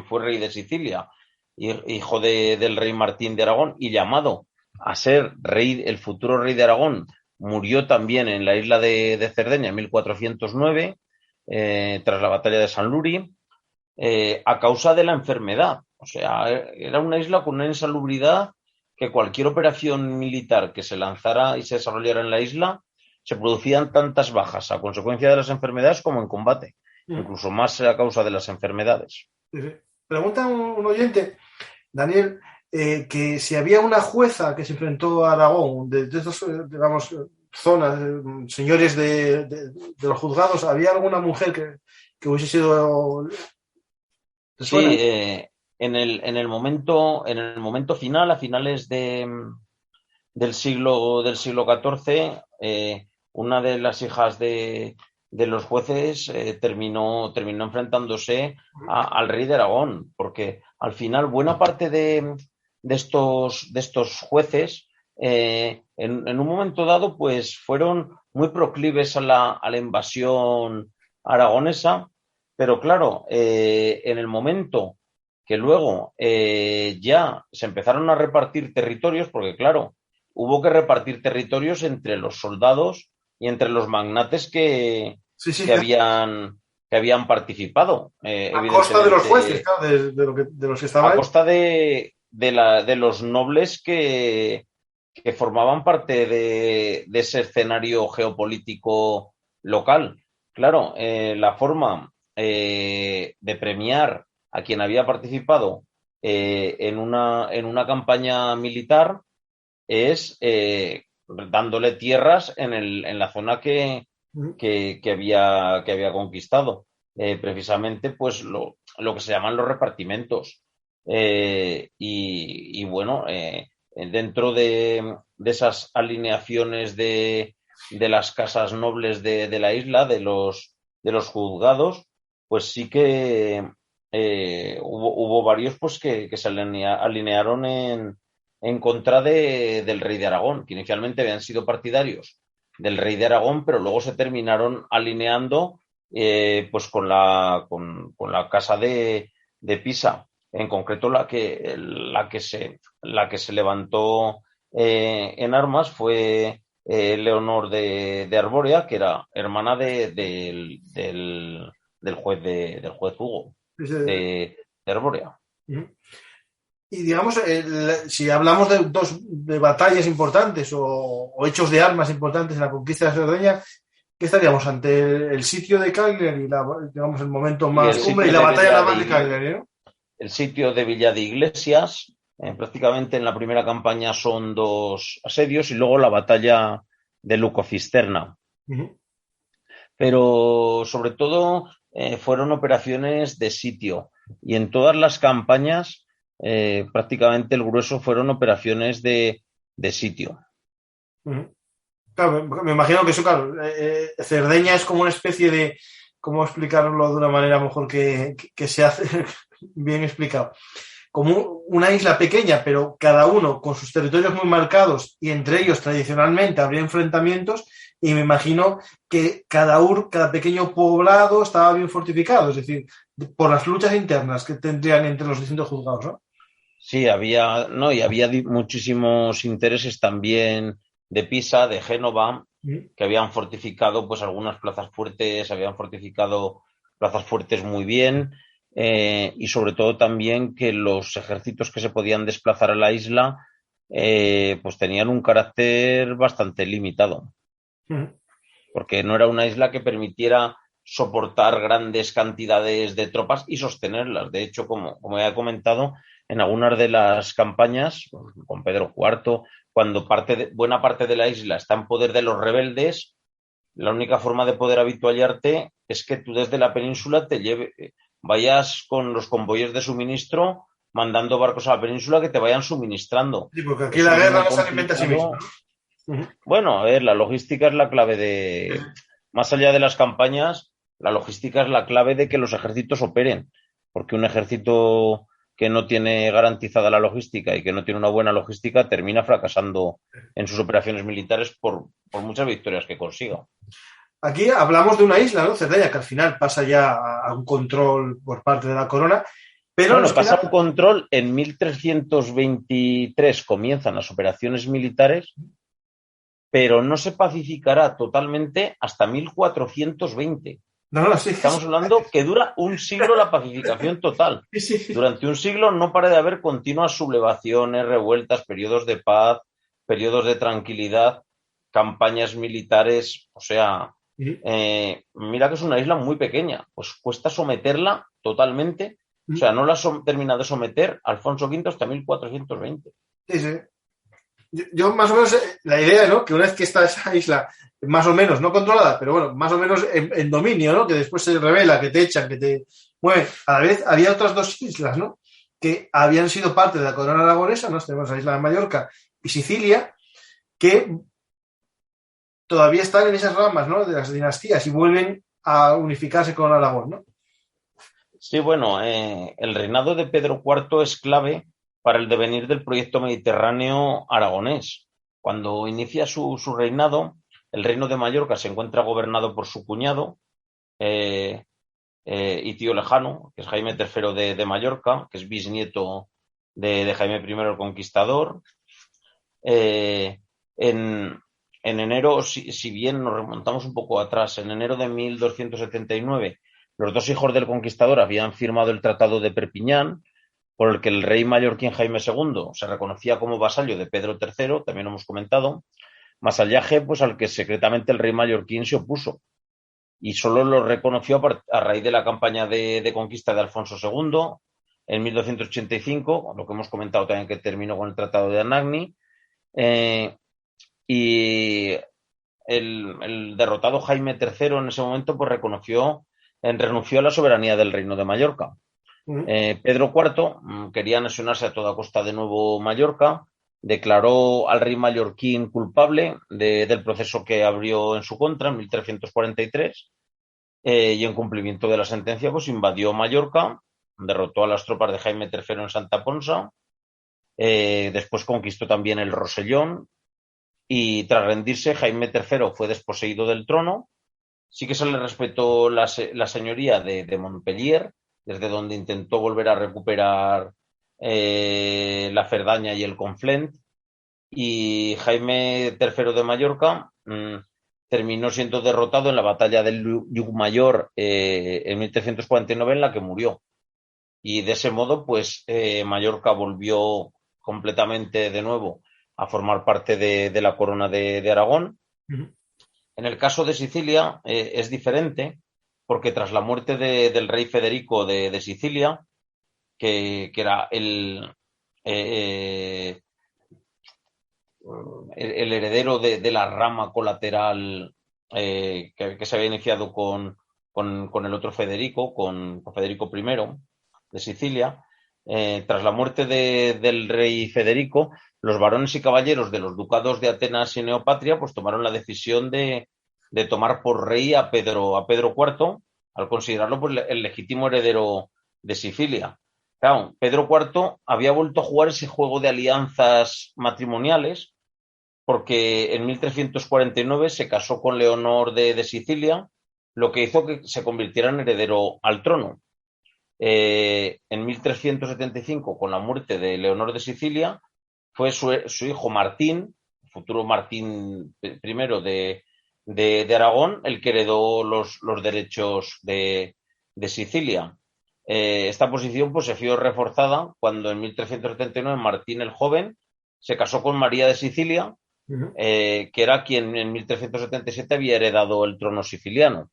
fue rey de Sicilia, hijo del rey Martín de Aragón, y llamado a ser rey, el futuro rey de Aragón, murió también en la isla de Cerdeña en 1409, tras la batalla de Sanlúri, a causa de la enfermedad. O sea, era una isla con una insalubridad que cualquier operación militar que se lanzara y se desarrollara en la isla, se producían tantas bajas a consecuencia de las enfermedades como en combate, Mm. incluso más a causa de las enfermedades. Pregunta un oyente, Daniel, que si había una jueza que se enfrentó a Aragón, de estos, digamos, zonas, señores de los juzgados, ¿había alguna mujer que hubiese sido... ¿Te Sí, suena? en el momento final, a finales del siglo XIV, una de las hijas de los jueces terminó enfrentándose al rey de Aragón, porque al final buena parte de estos jueces, en un momento dado, pues fueron muy proclives a la invasión aragonesa, pero claro, en el momento que luego ya se empezaron a repartir territorios, porque claro, hubo que repartir territorios entre los soldados y entre los magnates que, Sí, sí, que habían, que habían participado, a costa de los jueces, evidentemente, claro, de los que a estaban ahí. costa de los nobles que formaban parte de ese escenario geopolítico local. Claro, la forma de premiar a quien había participado en una campaña militar es dándole tierras en la zona que había conquistado. Precisamente, pues lo que se llaman los repartimentos. Y bueno, dentro de esas alineaciones de las casas nobles de la isla, de los juzgados, pues sí que hubo varios pues que se alinearon en contra del rey de Aragón, que inicialmente habían sido partidarios del rey de Aragón, pero luego se terminaron alineando pues con la casa de Pisa, en concreto la que se levantó en armas fue Leonor de Arbórea, que era hermana del juez Hugo de Arbórea. Y digamos, si hablamos de batallas importantes o hechos de armas importantes en la conquista de Cerdeña, ¿qué estaríamos ante el sitio de Cagliari, digamos, el momento Y más cumbre y la batalla naval de Cagliari, ¿no? el sitio de Villa de Iglesias, prácticamente en la primera campaña son 2 asedios y luego la batalla de Luco Cisterna. Uh-huh. Pero sobre todo fueron operaciones de sitio y en todas las campañas prácticamente el grueso fueron operaciones de sitio. Uh-huh. Claro, me imagino que eso, claro, Cerdeña es como una especie de, ¿cómo explicarlo de una manera mejor que se hace bien explicado? Como una isla pequeña, pero cada uno con sus territorios muy marcados y entre ellos tradicionalmente habría enfrentamientos y me imagino que cada pequeño poblado estaba bien fortificado, es decir, por las luchas internas que tendrían entre los distintos juzgados, ¿no? Sí, no, y había muchísimos intereses también de Pisa, de Génova, que habían fortificado pues algunas plazas fuertes, habían fortificado plazas fuertes muy bien, y sobre todo también que los ejércitos que se podían desplazar a la isla pues tenían un carácter bastante limitado, porque no era una isla que permitiera soportar grandes cantidades de tropas y sostenerlas. De hecho, como ya he comentado, en algunas de las campañas, con Pedro IV, cuando buena parte de la isla está en poder de los rebeldes, la única forma de poder habituallarte es que tú desde la península vayas con los convoyes de suministro, mandando barcos a la península que te vayan suministrando. Sí, porque aquí Eso la es guerra muy no se alimenta a sí misma, complicado. ¿no? Bueno, a ver, la logística es la clave más allá de las campañas, la logística es la clave de que los ejércitos operen, porque un ejército que no tiene garantizada la logística y que no tiene una buena logística termina fracasando en sus operaciones militares por muchas victorias que consiga. Aquí hablamos de una isla, ¿no? Cerdeña, que al final pasa ya a un control por parte de la corona, pero Bueno, nos pasa queda... un control, en 1323 comienzan las operaciones militares, pero no se pacificará totalmente hasta 1420. No, sí, Estamos hablando que dura un siglo la pacificación total. sí. Durante un siglo no para de haber continuas sublevaciones, revueltas, periodos de paz, periodos de tranquilidad, campañas militares. O sea, mira que es una isla muy pequeña, pues cuesta someterla totalmente. O sea, no la termina de someter Alfonso V hasta 1420. Sí. Yo más o menos, la idea, ¿no? Que una vez que está esa isla más o menos, no controlada, pero bueno, más o menos en dominio, ¿no? Que después se revela, que te echan, que te mueven. A la vez había otras dos islas, ¿no? Que habían sido parte de la corona aragonesa, ¿no? Tenemos la isla de Mallorca y Sicilia, que todavía están en esas ramas, ¿no? De las dinastías y vuelven a unificarse con Aragón, ¿no? Sí, bueno, el reinado de Pedro IV es clave para el devenir del proyecto mediterráneo aragonés. Cuando inicia su reinado, el reino de Mallorca se encuentra gobernado por su cuñado y tío lejano, que es Jaime III de Mallorca, que es bisnieto de Jaime I el Conquistador. En enero, si bien nos remontamos un poco atrás, en enero de 1279, los dos hijos del conquistador habían firmado el Tratado de Perpiñán, por el que el rey mallorquín Jaime II se reconocía como vasallo de Pedro III, también lo hemos comentado, vasallaje pues, al que secretamente el rey mallorquín se opuso y solo lo reconoció a raíz de la campaña de conquista de Alfonso II en 1285, lo que hemos comentado también que terminó con el Tratado de Anagni, y el derrotado Jaime III en ese momento pues renunció a la soberanía del Reino de Mallorca. Pedro IV quería anexionarse a toda costa de nuevo Mallorca, declaró al rey mallorquín culpable del proceso que abrió en su contra en 1343 y en cumplimiento de la sentencia pues invadió Mallorca, derrotó a las tropas de Jaime III en Santa Ponsa, después conquistó también el Rosellón y tras rendirse Jaime III fue desposeído del trono. Sí que se le respetó la señoría de Montpellier, desde donde intentó volver a recuperar la Cerdaña y el Conflent, y Jaime III de Mallorca terminó siendo derrotado en la batalla del Llucmayor en 1349, en la que murió. Y de ese modo, pues Mallorca volvió completamente de nuevo a formar parte de la corona de Aragón. En el caso de Sicilia es diferente, porque tras la muerte del rey Federico de Sicilia, que era el heredero de la rama colateral que se había iniciado con el otro Federico, con Federico I de Sicilia, tras la muerte del rey Federico, los varones y caballeros de los ducados de Atenas y Neopatria pues tomaron la decisión de tomar por rey a Pedro IV, al considerarlo pues, el legítimo heredero de Sicilia. Claro, Pedro IV había vuelto a jugar ese juego de alianzas matrimoniales porque en 1349 se casó con Leonor de Sicilia, lo que hizo que se convirtiera en heredero al trono. En 1375, con la muerte de Leonor de Sicilia, fue su hijo Martín, el futuro Martín I de Aragón, el que heredó los derechos de de Sicilia. Esta posición pues, se vio reforzada cuando en 1379 Martín el Joven se casó con María de Sicilia, que era quien en 1377 había heredado el trono siciliano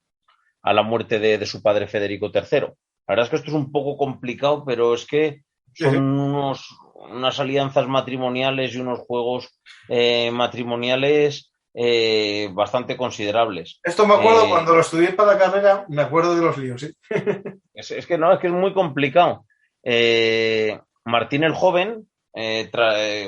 a la muerte de su padre Federico III. La verdad es que esto es un poco complicado, pero es que son unas alianzas matrimoniales y unos juegos matrimoniales bastante considerables. Esto me acuerdo cuando lo estudié para la carrera, me acuerdo de los líos, ¿sí? Es que no, es que es muy complicado. Martín el Joven,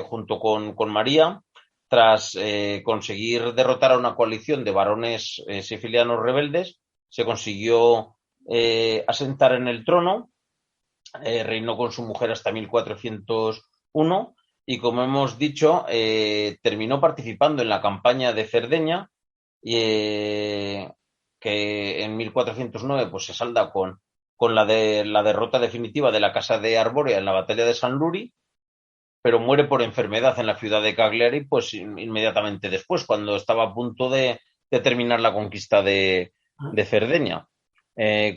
junto con María, tras conseguir derrotar a una coalición de varones sicilianos rebeldes, se consiguió asentar en el trono, reinó con su mujer hasta 1401 y, como hemos dicho, terminó participando en la campaña de Cerdeña, que en 1409 pues, se salda con la derrota definitiva de la Casa de Arbórea en la batalla de San Luri, pero muere por enfermedad en la ciudad de Cagliari pues inmediatamente después, cuando estaba a punto de terminar la conquista de Cerdeña.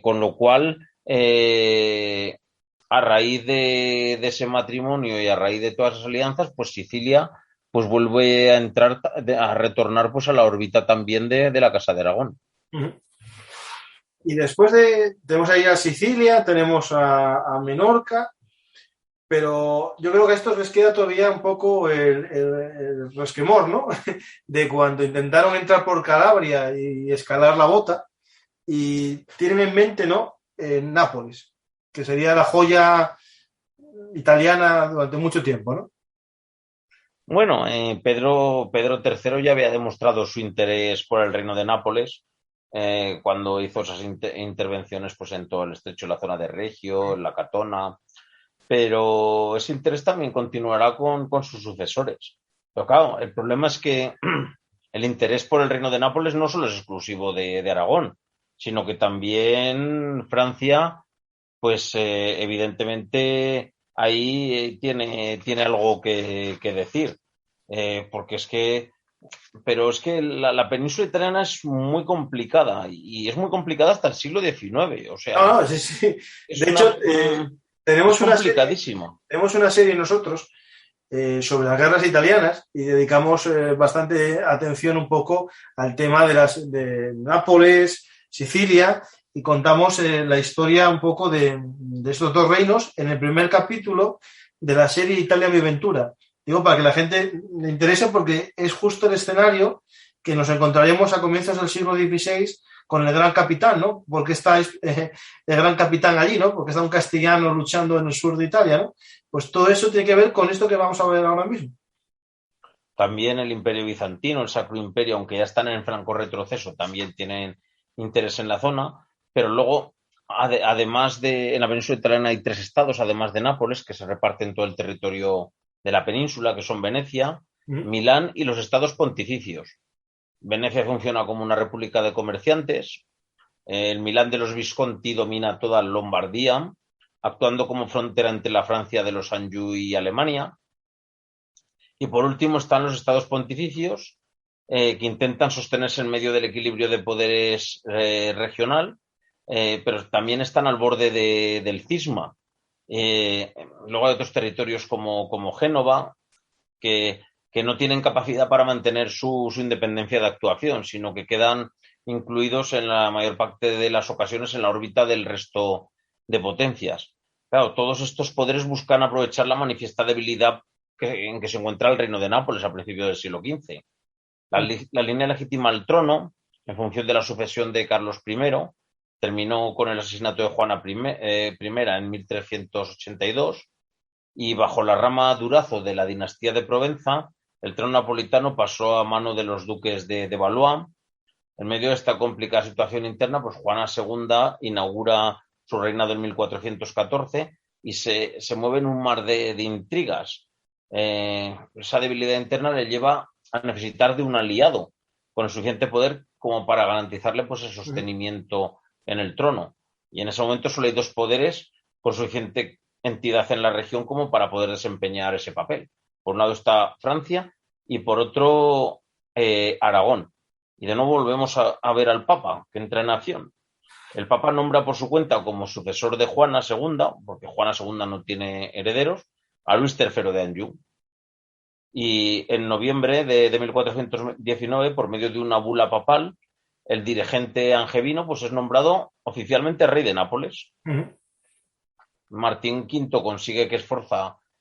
Con lo cual, a raíz de ese matrimonio y a raíz de todas esas alianzas, pues Sicilia pues vuelve a retornar pues a la órbita también de la Casa de Aragón. Y después tenemos ahí a Sicilia, tenemos a Menorca, pero yo creo que a estos les queda todavía un poco el resquemor, ¿no? De cuando intentaron entrar por Calabria y escalar la bota, y tienen en mente, ¿no? Nápoles, que sería la joya italiana durante mucho tiempo, ¿no? Bueno, Pedro III ya había demostrado su interés por el reino de Nápoles cuando hizo esas intervenciones pues, en todo el estrecho de la zona de Regio, en la Catona, pero ese interés también continuará con sus sucesores. Pero claro, el problema es que el interés por el reino de Nápoles no solo es exclusivo de Aragón, sino que también Francia, pues evidentemente ahí tiene algo que decir, porque es que, pero es que la península italiana es muy complicada y es muy complicada hasta el siglo XIX, o sea, no, sí. De hecho, tenemos una serie nosotros sobre las guerras italianas y dedicamos bastante atención un poco al tema de Nápoles, Sicilia, y contamos la historia un poco de estos dos reinos en el primer capítulo de la serie Italia mi ventura. Digo, para que la gente le interese, porque es justo el escenario que nos encontraremos a comienzos del siglo XVI con el gran capitán, ¿no? Porque está el gran capitán allí, ¿no? Porque está un castellano luchando en el sur de Italia, ¿no? Pues todo eso tiene que ver con esto que vamos a ver ahora mismo. También el Imperio Bizantino, el Sacro Imperio, aunque ya están en franco retroceso, también tienen interés en la zona, pero luego, además en la península italiana hay 3 estados, además de Nápoles, que se reparten todo el territorio de la península, que son Venecia, Milán y los estados pontificios. Venecia funciona como una república de comerciantes. El Milán de los Visconti domina toda Lombardía, actuando como frontera entre la Francia de los Anjou y Alemania. Y por último están los estados pontificios, que intentan sostenerse en medio del equilibrio de poderes regional, pero también están al borde del cisma. Luego hay otros territorios como Génova, que no tienen capacidad para mantener su independencia de actuación, sino que quedan incluidos en la mayor parte de las ocasiones en la órbita del resto de potencias. Claro, todos estos poderes buscan aprovechar la manifiesta debilidad en que se encuentra el reino de Nápoles a principios del siglo XV. La línea legítima al trono, en función de la sucesión de Carlos I, terminó con el asesinato de Juana I en 1382, y bajo la rama Durazo de la dinastía de Provenza, el trono napolitano pasó a mano de los duques de Valois. En medio de esta complicada situación interna, pues Juana II inaugura su reinado en 1414 y se mueve en un mar de intrigas. Esa debilidad interna le lleva a necesitar de un aliado con el suficiente poder como para garantizarle pues, el sostenimiento en el trono. Y en ese momento solo hay 2 poderes con suficiente entidad en la región como para poder desempeñar ese papel. Por un lado está Francia y por otro Aragón. Y de nuevo volvemos a ver al Papa, que entra en acción. El Papa nombra por su cuenta como sucesor de Juana II, porque Juana II no tiene herederos, a Luis III de Anjou. Y en noviembre de 1419, por medio de una bula papal, el dirigente angevino pues, es nombrado oficialmente rey de Nápoles. Uh-huh. Martín V consigue que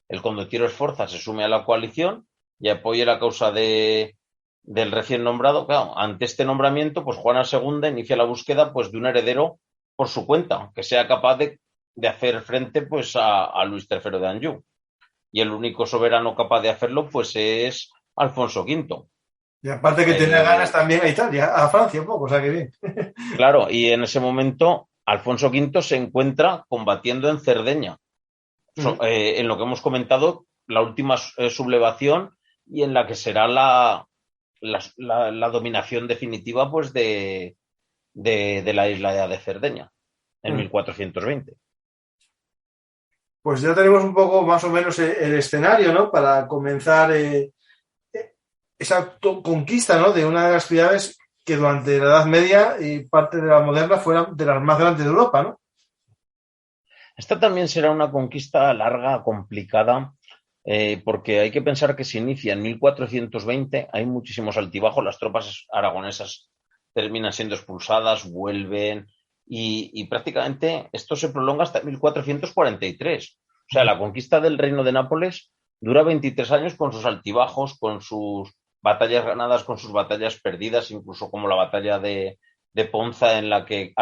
el condottiero Sforza se sume a la coalición y apoye la causa del recién nombrado. Claro, ante este nombramiento, pues Juana II inicia la búsqueda pues, de un heredero por su cuenta, que sea capaz de hacer frente pues, a Luis III de Anjou. Y el único soberano capaz de hacerlo pues es Alfonso V. Y aparte que tenía ganas también a Italia, a Francia un poco, o sea que bien. Claro, y en ese momento Alfonso V se encuentra combatiendo en Cerdeña, en lo que hemos comentado, la última sublevación y en la que será la dominación definitiva pues de la isla de Cerdeña en 1420. Pues ya tenemos un poco más o menos el escenario, ¿no? Para comenzar esa conquista, ¿no? De una de las ciudades que durante la Edad Media y parte de la moderna fueran de las más grandes de Europa, ¿no? Esta también será una conquista larga, complicada, porque hay que pensar que se inicia en 1420, hay muchísimos altibajos, las tropas aragonesas terminan siendo expulsadas, vuelven, y prácticamente esto se prolonga hasta 1443. O sea, la conquista del Reino de Nápoles dura 23 años con sus altibajos, con sus batallas ganadas, con sus batallas perdidas, incluso como la batalla de Ponza en la que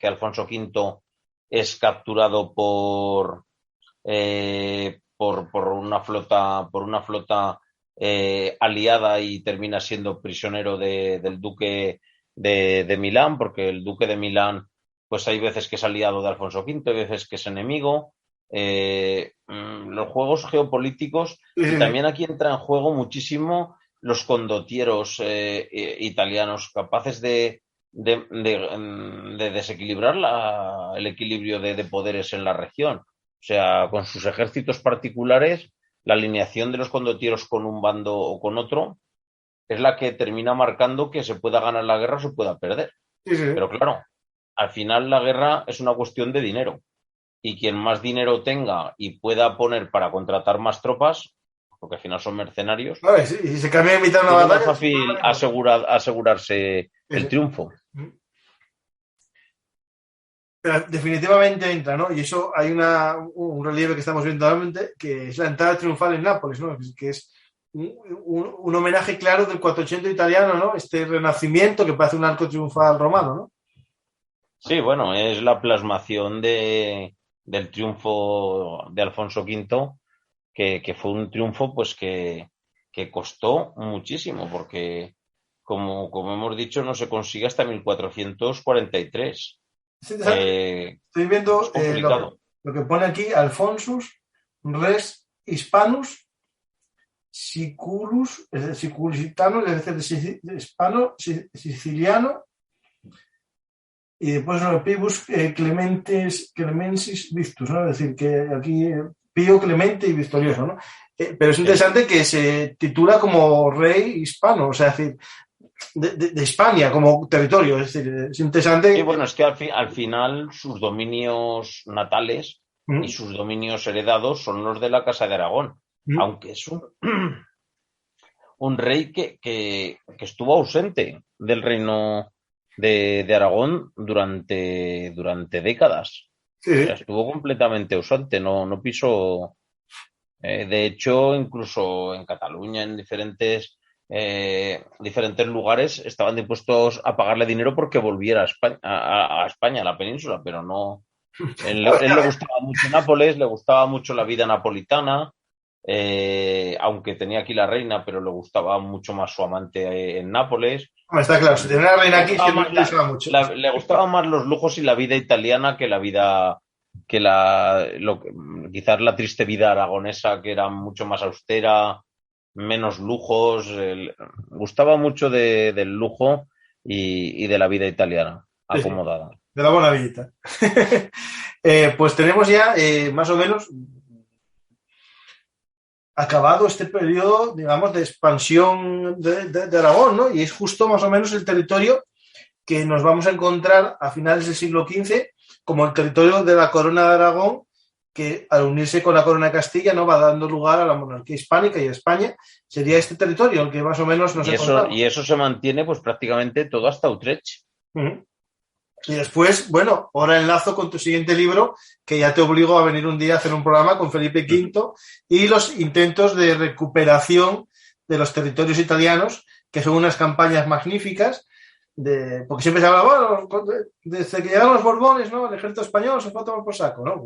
Alfonso V es capturado por una flota aliada y termina siendo prisionero del duque de Milán, porque el duque de Milán pues hay veces que es aliado de Alfonso V, hay veces que es enemigo. Los juegos geopolíticos, y también aquí entra en juego muchísimo los condottieros italianos, capaces de desequilibrar el equilibrio de poderes en la región. O sea, con sus ejércitos particulares, la alineación de los condottieros con un bando o con otro es la que termina marcando que se pueda ganar la guerra o se pueda perder. Pero claro, al final la guerra es una cuestión de dinero. Y quien más dinero tenga y pueda poner para contratar más tropas, porque al final son mercenarios, y se cambia en mitad de una batalla, es más fácil asegurarse el triunfo. Pero definitivamente entra, ¿no? Y eso hay un relieve que estamos viendo actualmente, que es la entrada triunfal en Nápoles, ¿no? Que es un homenaje claro del 480 italiano, ¿no? Este renacimiento que parece un arco triunfal romano, ¿no? Sí, bueno, es la plasmación del triunfo de Alfonso V, que fue un triunfo pues que costó muchísimo, porque como hemos dicho, no se consigue hasta 1443. Estoy viendo lo que pone aquí: Alfonsus res Hispanus Siculus, es decir, siculisitano, es decir, hispano, siciliano, y después Pibus Clemensis Victus, ¿no? Es decir, que aquí Pío Clemente y victorioso, ¿no? Pero es interesante que se titula como rey hispano, o sea, es decir, de España como territorio, es decir, es interesante. Y bueno, es que al final sus dominios natales y sus dominios heredados son los de la Casa de Aragón, aunque es un rey que estuvo ausente del reino de Aragón durante décadas. Sí. O sea, estuvo completamente ausente, no pisó. De hecho, incluso en Cataluña, en diferentes lugares, estaban dispuestos a pagarle dinero porque volviera a España, a la península, pero no. Él le gustaba mucho Nápoles, le gustaba mucho la vida napolitana, aunque tenía aquí la reina, pero le gustaba mucho más su amante en Nápoles. Está claro, si tenía la reina aquí, le gustaba mucho. Le gustaban más los lujos y la vida italiana que la vida, quizás la triste vida aragonesa, que era mucho más austera, menos lujos. Gustaba mucho del lujo y de la vida italiana, acomodada. De la buena vidita. Pues tenemos ya más o menos acabado este periodo, digamos, de expansión de Aragón, ¿no? Y es justo más o menos el territorio que nos vamos a encontrar a finales del siglo XV como el territorio de la corona de Aragón, que al unirse con la corona de Castilla no va dando lugar a la monarquía hispánica y a España. Sería este territorio el que más o menos nos encontramos. Y eso se mantiene pues prácticamente todo hasta Utrecht. Uh-huh. Y después, bueno, ahora enlazo con tu siguiente libro, que ya te obligo a venir un día a hacer un programa con Felipe V y los intentos de recuperación de los territorios italianos, que son unas campañas magníficas, porque siempre se habla, bueno, desde que llegaron los Borbones, ¿no? El ejército español se fue a tomar por saco, ¿no?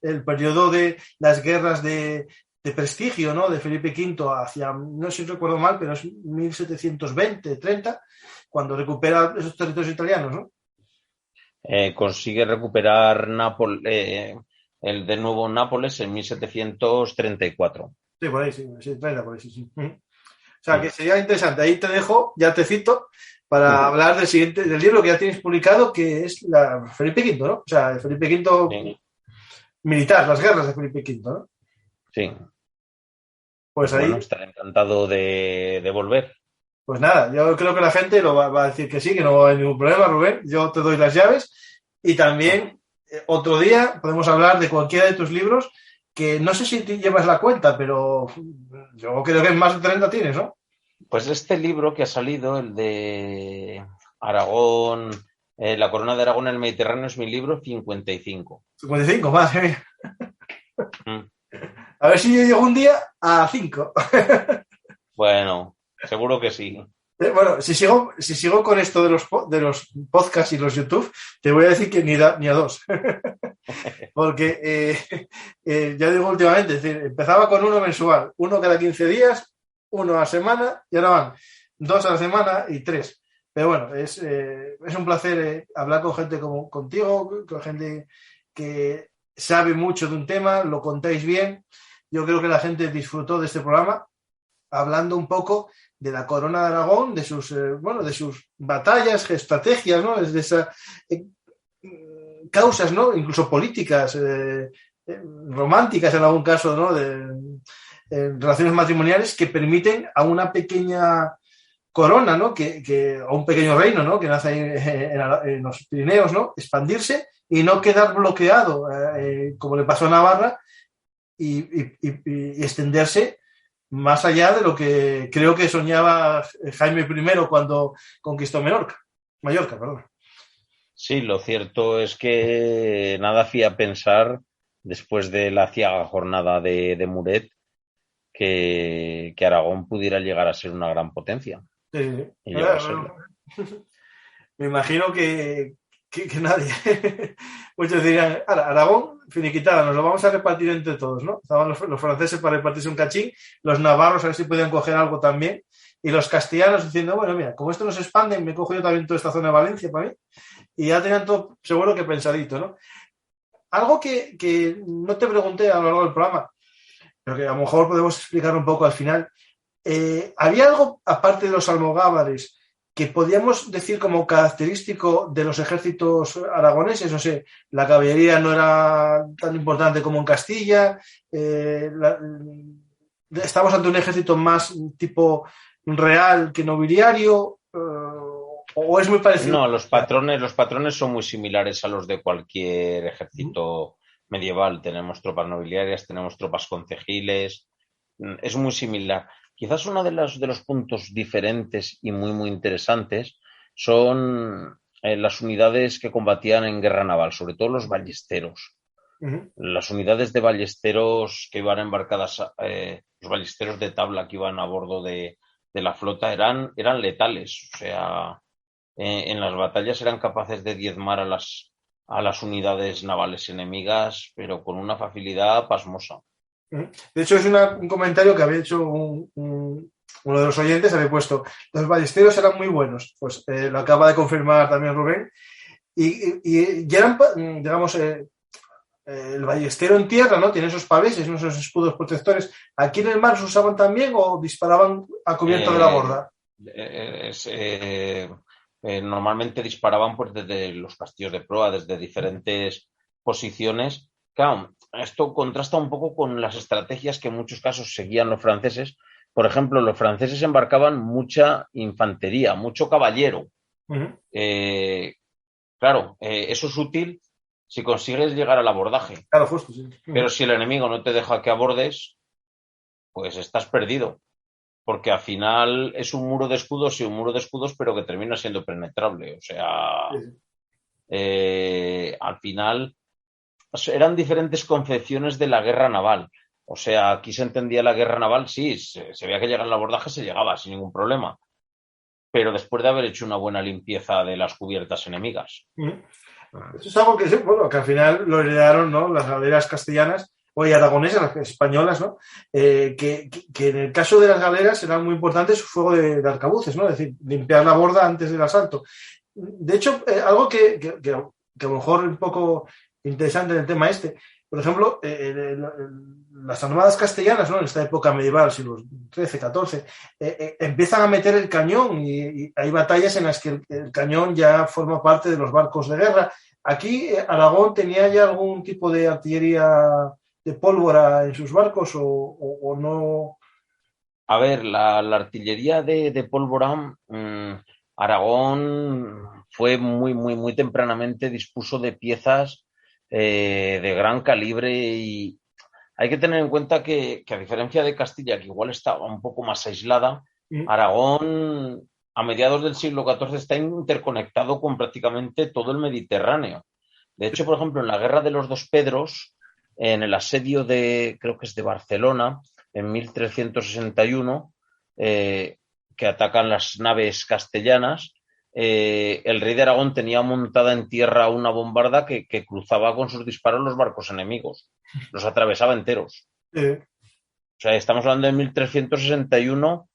El periodo de las guerras de prestigio, ¿no? De Felipe V hacia, no sé si recuerdo mal, pero es 1720-30, cuando recupera esos territorios italianos, ¿no? Consigue recuperar el de nuevo Nápoles en 1734. Sí, por ahí, sí, 30, por ahí, sí. O sea, que sería interesante. Ahí te dejo, ya te cito, para hablar del libro que ya tienes publicado, que es Felipe V, ¿no? O sea, el Felipe V militar, las guerras de Felipe V, ¿no? Sí. Pues ahí. Bueno, estaré encantado de volver. Pues nada, yo creo que la gente va a decir que sí, que no va a haber ningún problema, Rubén. Yo te doy las llaves y también otro día podemos hablar de cualquiera de tus libros, que no sé si te llevas la cuenta, pero yo creo que más de 30 tienes, ¿no? Pues este libro que ha salido, el de Aragón, La corona de Aragón en el Mediterráneo, es mi libro 55. 55, madre mía. A ver si yo llego un día a 5. Bueno, seguro que sí. Bueno, si sigo con esto de los podcasts y los YouTube, te voy a decir que ni a 2. Porque ya digo últimamente, es decir, empezaba con uno mensual, uno cada 15 días, uno a la semana, y ahora van 2 a la semana y 3. Pero bueno, es un placer hablar con gente como contigo, con gente que sabe mucho de un tema, lo contáis bien. Yo creo que la gente disfrutó de este programa, hablando un poco de la corona de Aragón, de sus batallas, estrategias, ¿no? Desde esas causas, ¿no? Incluso políticas, románticas en algún caso, ¿no? De relaciones matrimoniales que permiten a una pequeña corona, ¿no? A un pequeño reino, ¿no? Que nace ahí en los Pirineos, ¿no? Expandirse y no quedar bloqueado, como le pasó a Navarra, y extenderse más allá de lo que creo que soñaba Jaime I cuando conquistó Mallorca, perdón. Sí, lo cierto es que nada hacía pensar, después de la ciaga jornada de Muret, que Aragón pudiera llegar a ser una gran potencia. Sí. Y llegó a serlo. Me imagino que nadie. Muchos dirían, Aragón, finiquitada, nos lo vamos a repartir entre todos, ¿no? Estaban los franceses para repartirse un cachín, los navarros a ver si podían coger algo también, y los castellanos diciendo, bueno, mira, como esto nos expande, me cojo yo también toda esta zona de Valencia para mí, y ya tenían todo seguro que pensadito, ¿no? Algo que no te pregunté a lo largo del programa, pero que a lo mejor podemos explicar un poco al final. ¿Había algo, aparte de los almogávares, que podíamos decir como característico de los ejércitos aragoneses? No sé, la caballería no era tan importante como en Castilla, estamos ante un ejército más tipo real que nobiliario, o es muy parecido. No, los patrones son muy similares a los de cualquier ejército medieval. Tenemos tropas nobiliarias, tenemos tropas concejiles, es muy similar. Quizás uno de los puntos diferentes y muy, muy interesantes son las unidades que combatían en guerra naval, sobre todo los ballesteros. Uh-huh. Las unidades de ballesteros que iban embarcadas, los ballesteros de tabla que iban a bordo de la flota eran letales. O sea, en las batallas eran capaces de diezmar a las unidades navales enemigas, pero con una facilidad pasmosa. De hecho, es un comentario que había hecho uno de los oyentes, había puesto, los ballesteros eran muy buenos, pues lo acaba de confirmar también Rubén, y ya eran, digamos, el ballestero en tierra, ¿no? Tiene esos paveses, ¿no? Esos escudos protectores. ¿Aquí en el mar se usaban también o disparaban a cubierto de la borda? Normalmente disparaban pues desde los castillos de proa, desde diferentes posiciones. Claro, esto contrasta un poco con las estrategias que en muchos casos seguían los franceses. Por ejemplo, los franceses embarcaban mucha infantería, mucho caballero. Uh-huh. Claro, eso es útil si consigues llegar al abordaje. Claro, justo, sí. Uh-huh. Pero si el enemigo no te deja que abordes, pues estás perdido. Porque al final es un muro de escudos y un muro de escudos, pero que termina siendo penetrable. O sea, al final eran diferentes concepciones de la guerra naval. O sea, aquí se entendía la guerra naval, sí, se veía que llegaba al abordaje, se llegaba sin ningún problema. Pero después de haber hecho una buena limpieza de las cubiertas enemigas. Eso es algo que, bueno, que al final lo heredaron, ¿no? Las galeras castellanas o aragonesas, las españolas, ¿no? Que en el caso de las galeras era muy importante su fuego de arcabuces, ¿no? Es decir, limpiar la borda antes del asalto. De hecho, algo que a lo mejor es un poco interesante en el tema por ejemplo, las armadas castellanas, ¿no? En esta época medieval, siglos XIII, XIV, empiezan a meter el cañón y hay batallas en las que el cañón ya forma parte de los barcos de guerra. Aquí, Aragón tenía ya algún tipo de artillería de pólvora en sus barcos o no. A ver, la artillería de pólvora, Aragón fue muy tempranamente dispuso de piezas de gran calibre y hay que tener en cuenta que a diferencia de Castilla, que igual estaba un poco más aislada, Aragón a mediados del siglo XIV está interconectado con prácticamente todo el Mediterráneo. De hecho, por ejemplo, en la Guerra de los Dos Pedros, en el asedio creo que es de Barcelona, en 1361, que atacan las naves castellanas, el rey de Aragón tenía montada en tierra una bombarda que cruzaba con sus disparos los barcos enemigos, los atravesaba enteros. O sea, estamos hablando de 1361,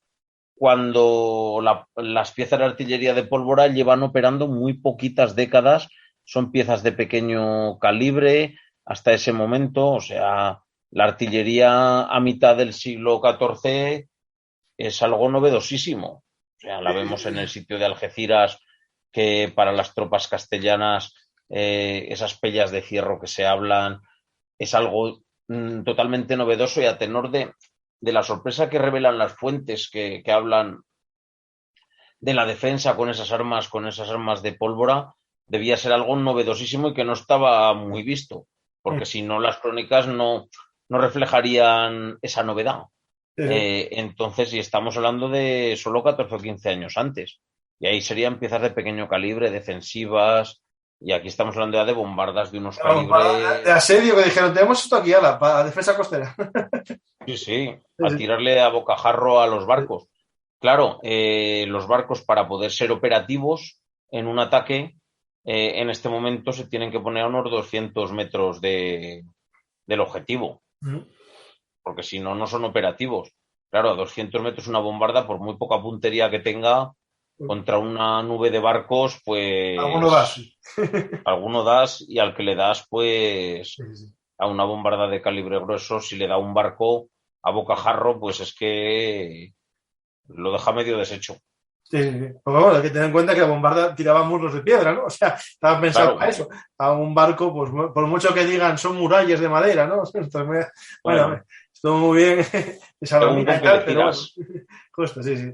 cuando las piezas de artillería de pólvora llevan operando muy poquitas décadas, son piezas de pequeño calibre hasta ese momento, o sea, la artillería a mitad del siglo XIV es algo novedosísimo. O sea, la vemos en el sitio de Algeciras, que para las tropas castellanas esas pellas de cierro que se hablan es algo totalmente novedoso y a tenor de la sorpresa que revelan las fuentes que hablan de la defensa con esas armas de pólvora, debía ser algo novedosísimo y que no estaba muy visto, porque si no las crónicas no reflejarían esa novedad. Entonces, y estamos hablando de solo 14 o 15 años antes, y ahí serían piezas de pequeño calibre, defensivas, y aquí estamos hablando ya de bombardas de unos calibres... De asedio, que dijeron, tenemos esto aquí, para defensa costera. Sí, a tirarle a bocajarro a los barcos. Claro, los barcos para poder ser operativos en un ataque, en este momento se tienen que poner a unos 200 metros del objetivo, porque si no, no son operativos. Claro, a 200 metros una bombarda, por muy poca puntería que tenga, contra una nube de barcos, pues... Alguno das y al que le das, pues... A una bombarda de calibre grueso, si le da un barco a bocajarro, pues es que lo deja medio deshecho. Sí. Pues bueno, hay que tener en cuenta que la bombarda tiraba muros de piedra, ¿no? O sea, estaba pensado para eso. A un barco, pues por mucho que digan, son murallas de madera, ¿no? Entonces, bueno, estuvo muy bien. Esa bromita y tal, pero bueno, justo, sí.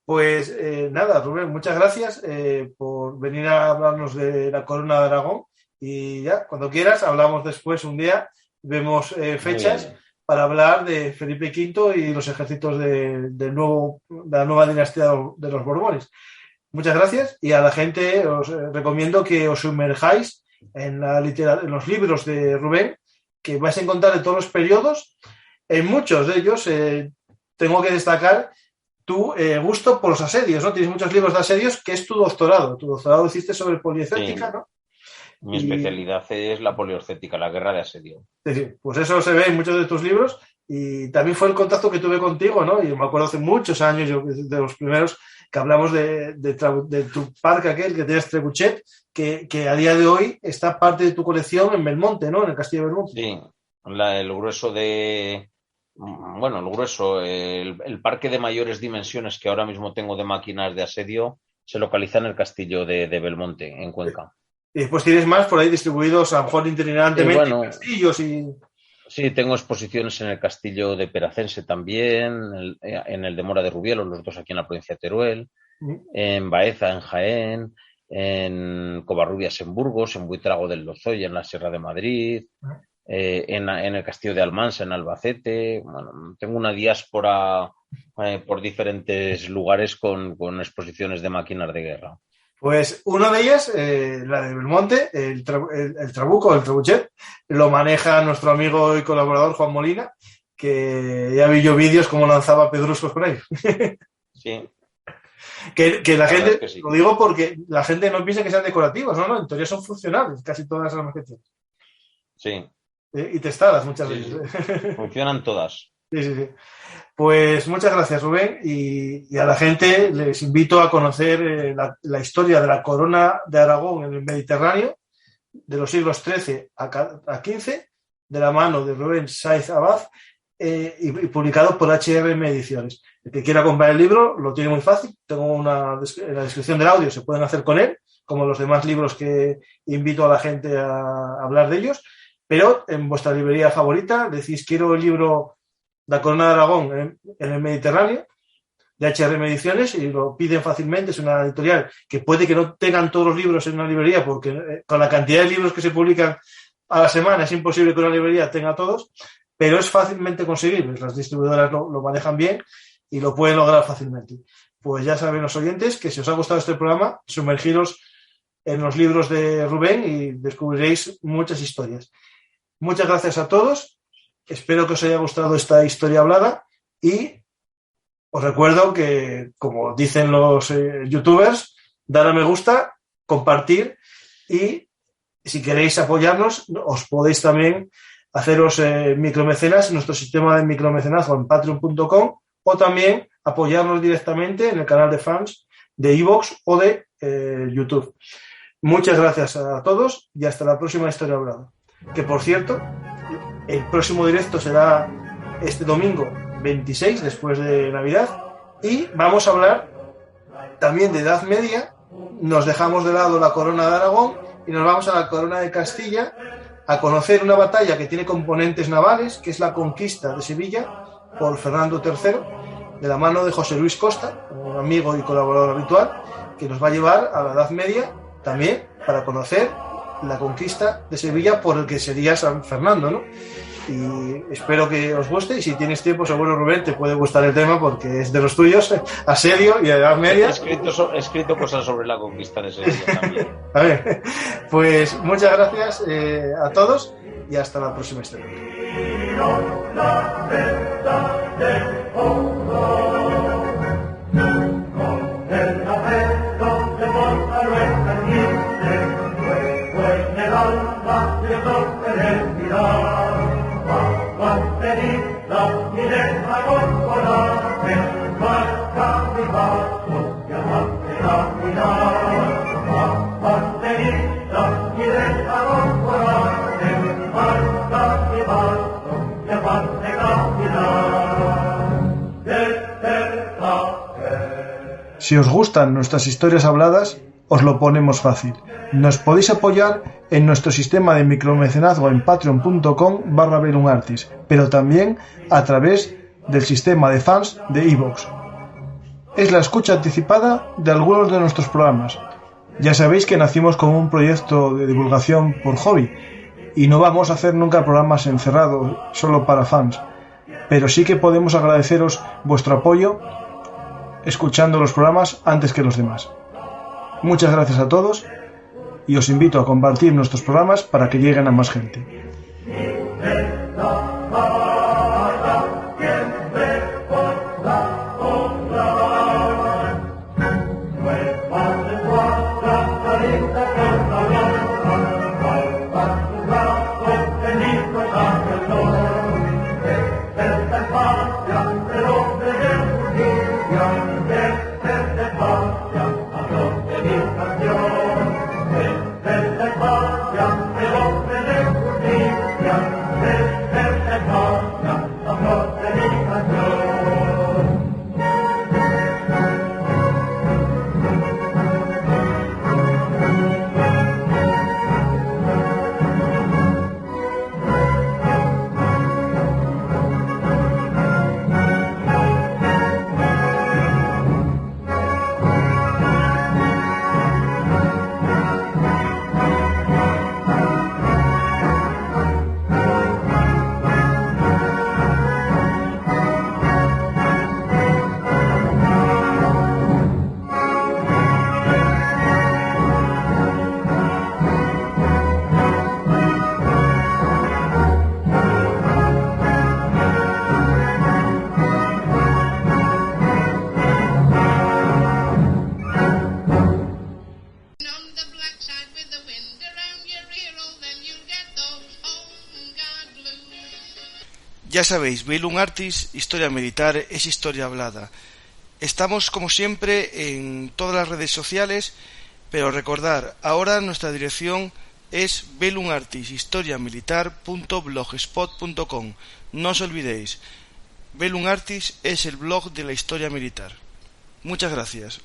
Pues nada, Rubén, muchas gracias por venir a hablarnos de la corona de Aragón. Y ya, cuando quieras, hablamos después un día, vemos fechas para hablar de Felipe V y los ejércitos de la nueva dinastía de los Borbones. Muchas gracias y a la gente os recomiendo que os sumerjáis en los libros de Rubén, que vais a encontrar de todos los periodos. En muchos de ellos tengo que destacar tu gusto por los asedios, ¿no? Tienes muchos libros de asedios, que es tu doctorado. Tu doctorado hiciste sobre poliescética, ¿no? Mi especialidad es la poliorcética, la guerra de asedio. Sí, pues eso se ve en muchos de tus libros y también fue el contacto que tuve contigo, ¿no? Y me acuerdo hace muchos años, yo de los primeros, que hablamos de tu parque aquel que tienes Trebuchet, que a día de hoy está parte de tu colección en Belmonte, ¿no? En el Castillo de Belmonte. Sí, el grueso el parque de mayores dimensiones que ahora mismo tengo de máquinas de asedio se localiza en el Castillo de Belmonte, en Cuenca. Y después tienes más por ahí distribuidos, a lo mejor itinerantemente, en castillos y... Sí, tengo exposiciones en el castillo de Peracense también, en el de Mora de Rubielo, los dos aquí en la provincia de Teruel, en Baeza, en Jaén, en Covarrubias, en Burgos, en Buitrago del Lozoya, en la Sierra de Madrid, en el Castillo de Almansa, en Albacete. Bueno, tengo una diáspora por diferentes lugares con exposiciones de máquinas de guerra. Pues una de ellas, la de Belmonte, el trabuco, el trebuchet, lo maneja nuestro amigo y colaborador Juan Molina, que ya vi yo vídeos cómo lanzaba pedruscos por ahí. Sí. Que la gente, que sí. lo digo porque la gente no piensa que sean decorativas, no, en teoría son funcionales, casi todas las armas que tienen. Sí. Y testadas muchas veces. Funcionan todas. Sí. Pues muchas gracias, Rubén, y a la gente les invito a conocer la historia de la corona de Aragón en el Mediterráneo de los siglos XIII a XV, de la mano de Rubén Sáez Abad, y publicado por HRM Ediciones. El que quiera comprar el libro lo tiene muy fácil, tengo en la descripción del audio, se pueden hacer con él, como los demás libros que invito a la gente a hablar de ellos, pero en vuestra librería favorita decís quiero el libro La Corona de Aragón en el Mediterráneo, de HRM Ediciones, y lo piden fácilmente. Es una editorial que puede que no tengan todos los libros en una librería, porque con la cantidad de libros que se publican a la semana es imposible que una librería tenga todos, pero es fácilmente conseguible. Las distribuidoras lo manejan bien y lo pueden lograr fácilmente. Pues ya saben los oyentes que si os ha gustado este programa, sumergiros en los libros de Rubén y descubriréis muchas historias. Muchas gracias a todos. Espero que os haya gustado esta historia hablada y os recuerdo que, como dicen los youtubers, dar a me gusta, compartir, y si queréis apoyarnos, os podéis también haceros micromecenas en nuestro sistema de micromecenazgo en patreon.com, o también apoyarnos directamente en el canal de fans de iVoox o de YouTube. Muchas gracias a todos y hasta la próxima historia hablada. Que, por cierto, el próximo directo será este domingo 26, después de Navidad, y vamos a hablar también de Edad Media. Nos dejamos de lado la Corona de Aragón y nos vamos a la Corona de Castilla a conocer una batalla que tiene componentes navales, que es la conquista de Sevilla por Fernando III, de la mano de José Luis Costa, un amigo y colaborador habitual, que nos va a llevar a la Edad Media también para conocer la conquista de Sevilla por el que sería San Fernando, ¿no? Y espero que os guste, y si tienes tiempo, seguro, Rubén, te puede gustar el tema porque es de los tuyos, asedio y Edad Media. He escrito cosas sobre la conquista de Sevilla también. A ver, pues muchas gracias a todos y hasta la próxima historia. Si os gustan nuestras historias habladas, os lo ponemos fácil. Nos podéis apoyar en nuestro sistema de micromecenazgo en patreon.com/belunartis, pero también a través del sistema de fans de iVoox. Es la escucha anticipada de algunos de nuestros programas. Ya sabéis que nacimos como un proyecto de divulgación por hobby y no vamos a hacer nunca programas encerrados solo para fans, pero sí que podemos agradeceros vuestro apoyo escuchando los programas antes que los demás. Muchas gracias a todos y os invito a compartir nuestros programas para que lleguen a más gente. ya sabéis, Bellum Artis, historia militar es historia hablada. Estamos como siempre en todas las redes sociales, pero recordar, ahora nuestra dirección es bellumartishistoriamilitar.blogspot.com. No os olvidéis, Bellum Artis es el blog de la historia militar. Muchas gracias.